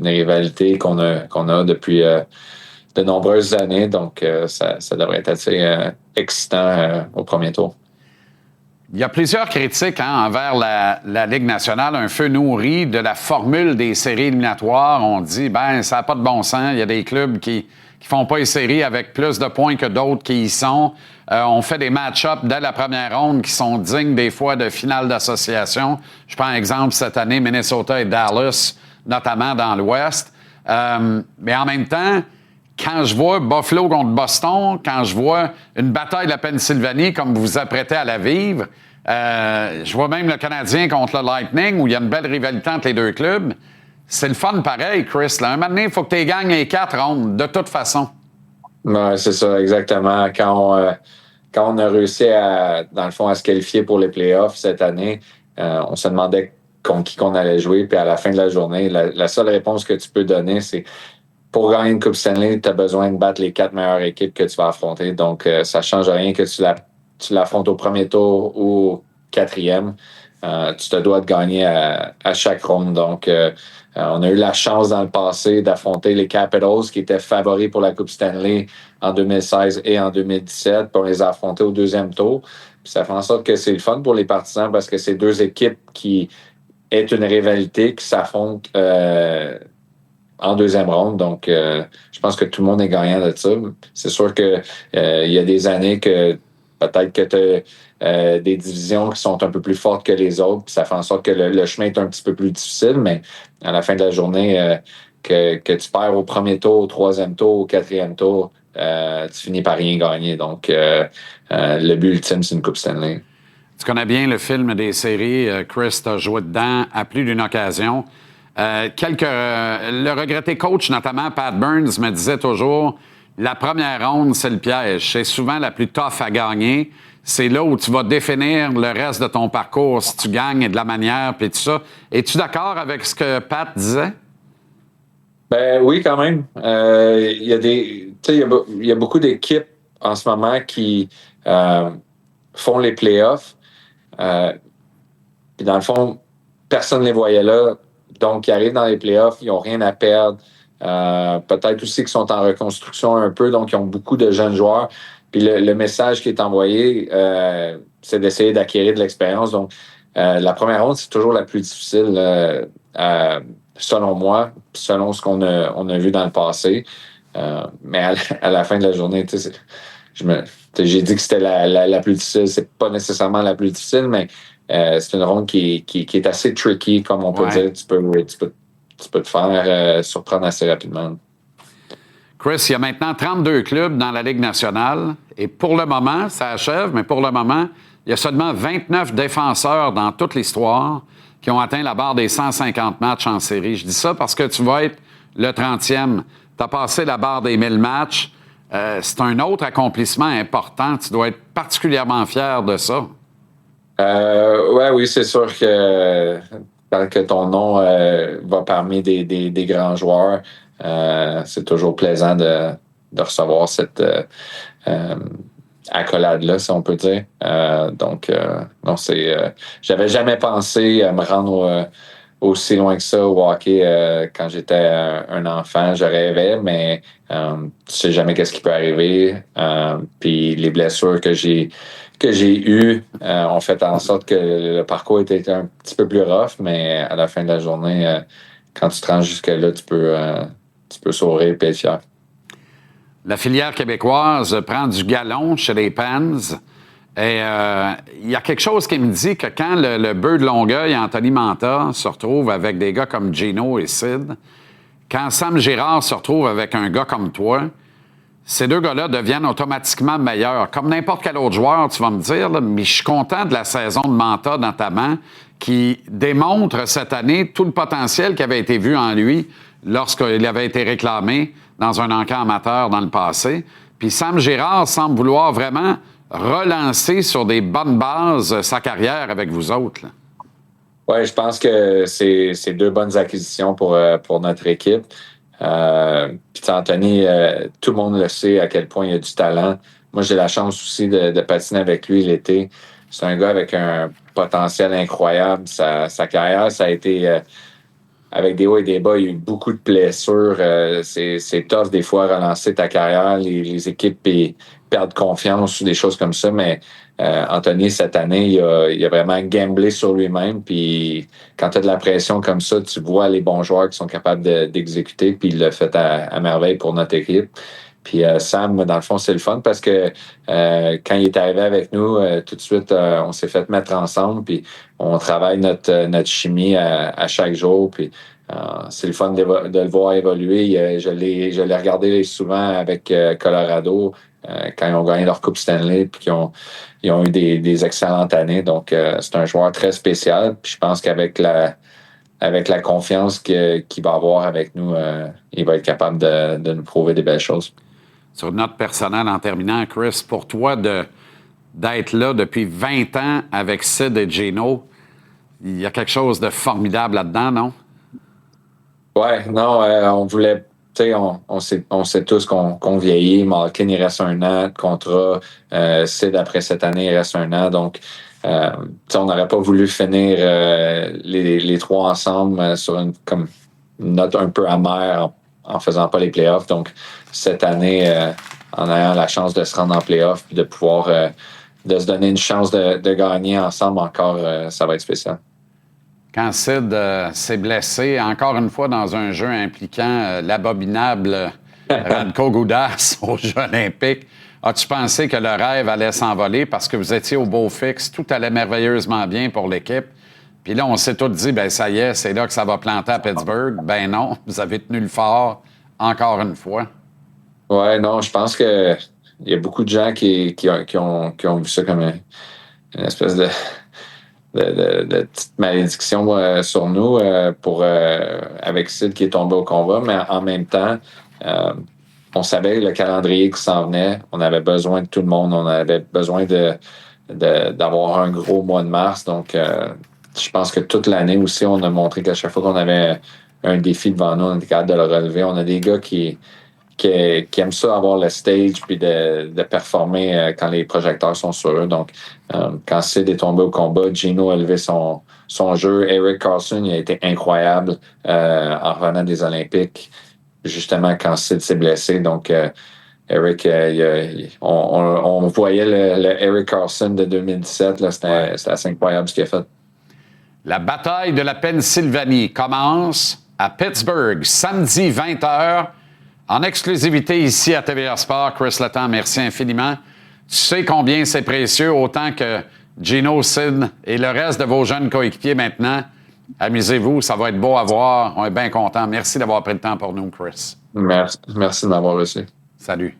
rivalité qu'on a depuis de nombreuses années, donc ça devrait être assez excitant au premier tour. Il y a plusieurs critiques envers la Ligue nationale, un feu nourri de la formule des séries éliminatoires. On dit, ça n'a pas de bon sens. Il y a des clubs qui font pas les séries avec plus de points que d'autres qui y sont. On fait des match-ups dès la première ronde qui sont dignes des fois de finale d'association. Je prends exemple cette année, Minnesota et Dallas, notamment dans l'Ouest. Mais en même temps, quand je vois Buffalo contre Boston, quand je vois une bataille de la Pennsylvanie comme vous vous apprêtez à la vivre, je vois même le Canadien contre le Lightning où il y a une belle rivalité entre les deux clubs. C'est le fun pareil, Chris. Là. Un moment donné, il faut que tu gagnes les 4 rondes, de toute façon. Ouais, c'est ça, exactement. Quand on a réussi dans le fond, à se qualifier pour les playoffs cette année, on se demandait contre qui qu'on allait jouer. Puis à la fin de la journée, la seule réponse que tu peux donner, c'est pour gagner une Coupe Stanley, tu as besoin de battre les 4 meilleures équipes que tu vas affronter. Donc, ça ne change rien que tu l'affrontes au premier tour ou au 4e. Tu te dois de gagner à chaque ronde. Donc, on a eu la chance dans le passé d'affronter les Capitals qui étaient favoris pour la Coupe Stanley en 2016 et en 2017. Puis on les a affrontés au 2e tour. Puis ça fait en sorte que c'est le fun pour les partisans parce que c'est 2 équipes qui est une rivalité qui s'affrontent en 2e ronde. Donc, je pense que tout le monde est gagnant de ça. C'est sûr que il y a des années que peut-être que tu as des divisions qui sont un peu plus fortes que les autres, puis ça fait en sorte que le chemin est un petit peu plus difficile, mais à la fin de la journée, que tu perds au premier tour, au 3e tour, au 4e tour, tu finis par rien gagner. Donc, le but ultime, c'est une Coupe Stanley. Tu connais bien le film des séries. Chris, t'as joué dedans à plus d'une occasion. Le regretté coach, notamment Pat Burns, me disait toujours la première ronde, c'est le piège. C'est souvent la plus tough à gagner. C'est là où tu vas définir le reste de ton parcours, si tu gagnes et de la manière, puis tout ça. Es-tu d'accord avec ce que Pat disait? Ben oui, quand même. Il y a beaucoup d'équipes en ce moment qui font les playoffs. Puis dans le fond, personne ne les voyait là. Donc, ils arrivent dans les playoffs, ils n'ont rien à perdre. Peut-être aussi qu'ils sont en reconstruction un peu, donc ils ont beaucoup de jeunes joueurs. Puis le message qui est envoyé, c'est d'essayer d'acquérir de l'expérience. Donc, la première ronde, c'est toujours la plus difficile, selon moi, selon ce qu'on a vu dans le passé. Mais à la fin de la journée, j'ai dit que c'était la plus difficile. C'est pas nécessairement la plus difficile, mais c'est une ronde qui est assez tricky, comme on peut dire. Tu peux te faire surprendre assez rapidement. Chris, il y a maintenant 32 clubs dans la Ligue nationale. Et pour le moment, ça achève, mais pour le moment, il y a seulement 29 défenseurs dans toute l'histoire qui ont atteint la barre des 150 matchs en série. Je dis ça parce que tu vas être le 30e. Tu as passé la barre des 1000 matchs. C'est un autre accomplissement important. Tu dois être particulièrement fier de ça. Oui, c'est sûr que tant que ton nom va parmi des grands joueurs, c'est toujours plaisant de recevoir cette accolade-là, si on peut dire. Non, j'avais jamais pensé à me rendre aussi loin que ça au hockey quand j'étais un enfant. Je rêvais, mais tu sais jamais qu'est-ce qui peut arriver. Puis les blessures que j'ai eues ont fait en sorte que le parcours était un petit peu plus rough, mais à la fin de la journée, quand tu te rends jusque-là, tu peux sourire et être fier. La filière québécoise prend du galon chez les Pens. Et il y a quelque chose qui me dit que quand le bœuf de Longueuil, Anthony Manta, se retrouve avec des gars comme Gino et Sid, quand Sam Girard se retrouve avec un gars comme toi, ces deux gars-là deviennent automatiquement meilleurs. Comme n'importe quel autre joueur, tu vas me dire, là, mais je suis content de la saison de Manta notamment, qui démontre cette année tout le potentiel qui avait été vu en lui lorsqu'il avait été réclamé dans un encamp amateur dans le passé. Puis Sam Girard semble vouloir vraiment relancer sur des bonnes bases sa carrière avec vous autres. Oui, je pense que c'est deux bonnes acquisitions pour notre équipe. Puis Anthony, tout le monde le sait à quel point il a du talent. Moi, j'ai la chance aussi de patiner avec lui l'été. C'est un gars avec un potentiel incroyable. Sa carrière, ça a été avec des hauts et des bas. Il y a eu beaucoup de blessures. C'est tough des fois relancer ta carrière. Les équipes perdent confiance ou des choses comme ça. Mais Anthony, cette année, il a vraiment gamblé sur lui-même. Puis quand tu as de la pression comme ça, tu vois les bons joueurs qui sont capables d'exécuter. Puis il l'a fait à merveille pour notre équipe. Puis Sam, dans le fond, c'est le fun parce que quand il est arrivé avec nous, tout de suite, on s'est fait mettre ensemble. Puis on travaille notre chimie à chaque jour. Puis c'est le fun de le voir évoluer. Je l'ai regardé souvent avec Colorado quand ils ont gagné leur Coupe Stanley puis ils ont eu des excellentes années. Donc, c'est un joueur très spécial. Puis je pense qu'avec la confiance qu'il va avoir avec nous, il va être capable de nous prouver des belles choses. Sur une note personnelle, en terminant, Chris, pour toi d'être là depuis 20 ans avec Sid et Gino, il y a quelque chose de formidable là-dedans, non? Ouais, non, on voulait... Tu sais, on sait tous qu'on vieillit. Malkin, il reste 1 an de contrat. Sid, après cette année, il reste 1 an. Donc, on n'aurait pas voulu finir les trois ensemble sur une note un peu amère en faisant pas les playoffs. Donc, cette année, en ayant la chance de se rendre en playoffs et de pouvoir de se donner une chance de gagner ensemble encore, ça va être spécial. Quand Sid s'est blessé, encore une fois dans un jeu impliquant l'abominable Radko Gudas aux Jeux olympiques, as-tu pensé que le rêve allait s'envoler parce que vous étiez au beau fixe, tout allait merveilleusement bien pour l'équipe? Puis là, on s'est tous dit, ben ça y est, c'est là que ça va planter à Pittsburgh. Ben non, vous avez tenu le fort encore une fois. Ouais, non, je pense que il y a beaucoup de gens qui ont vu ça comme une espèce de petite malédiction sur nous avec Sid qui est tombé au combat, mais en même temps, on savait le calendrier qui s'en venait. On avait besoin de tout le monde. On avait besoin d'avoir un gros mois de mars. Donc, je pense que toute l'année aussi, on a montré qu'à chaque fois qu'on avait un défi devant nous, on était capable de le relever. On a des gars qui aiment ça, avoir le stage puis de performer quand les projecteurs sont sur eux. Donc, quand Sid est tombé au combat, Gino a levé son jeu. Erik Karlsson, il a été incroyable en revenant des Olympiques, justement quand Sid s'est blessé. Donc, Erik, on voyait le Erik Karlsson de 2017. Là, c'était assez incroyable ce qu'il a fait. La bataille de la Pennsylvanie commence à Pittsburgh, samedi 20h. En exclusivité ici à TVA Sport, Chris Letang, merci infiniment. Tu sais combien c'est précieux, autant que Gino, Sid et le reste de vos jeunes coéquipiers maintenant. Amusez-vous, ça va être beau à voir. On est bien contents. Merci d'avoir pris le temps pour nous, Chris. Merci de m'avoir reçu. Salut.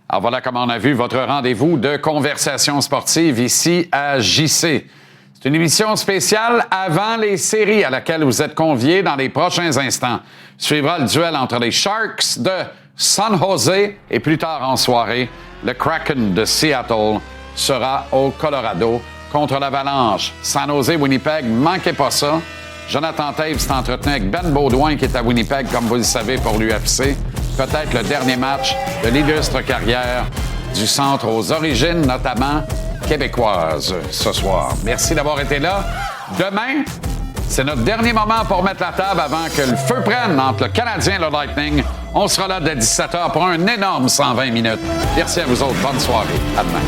Alors voilà comment on a vu votre rendez-vous de conversation sportive ici à JC. C'est une émission spéciale avant les séries à laquelle vous êtes conviés dans les prochains instants. Suivra le duel entre les Sharks de San Jose et plus tard en soirée, le Kraken de Seattle sera au Colorado contre l'Avalanche. San Jose-Winnipeg, manquez pas ça. Jonathan Toews s'est entretenu avec Ben Baudouin qui est à Winnipeg, comme vous le savez, pour l'UFC. Peut-être le dernier match de l'illustre carrière du centre aux origines, notamment québécoises, ce soir. Merci d'avoir été là. Demain, c'est notre dernier moment pour mettre la table avant que le feu prenne entre le Canadien et le Lightning. On sera là dès 17h pour un énorme 120 minutes. Merci à vous autres. Bonne soirée. À demain.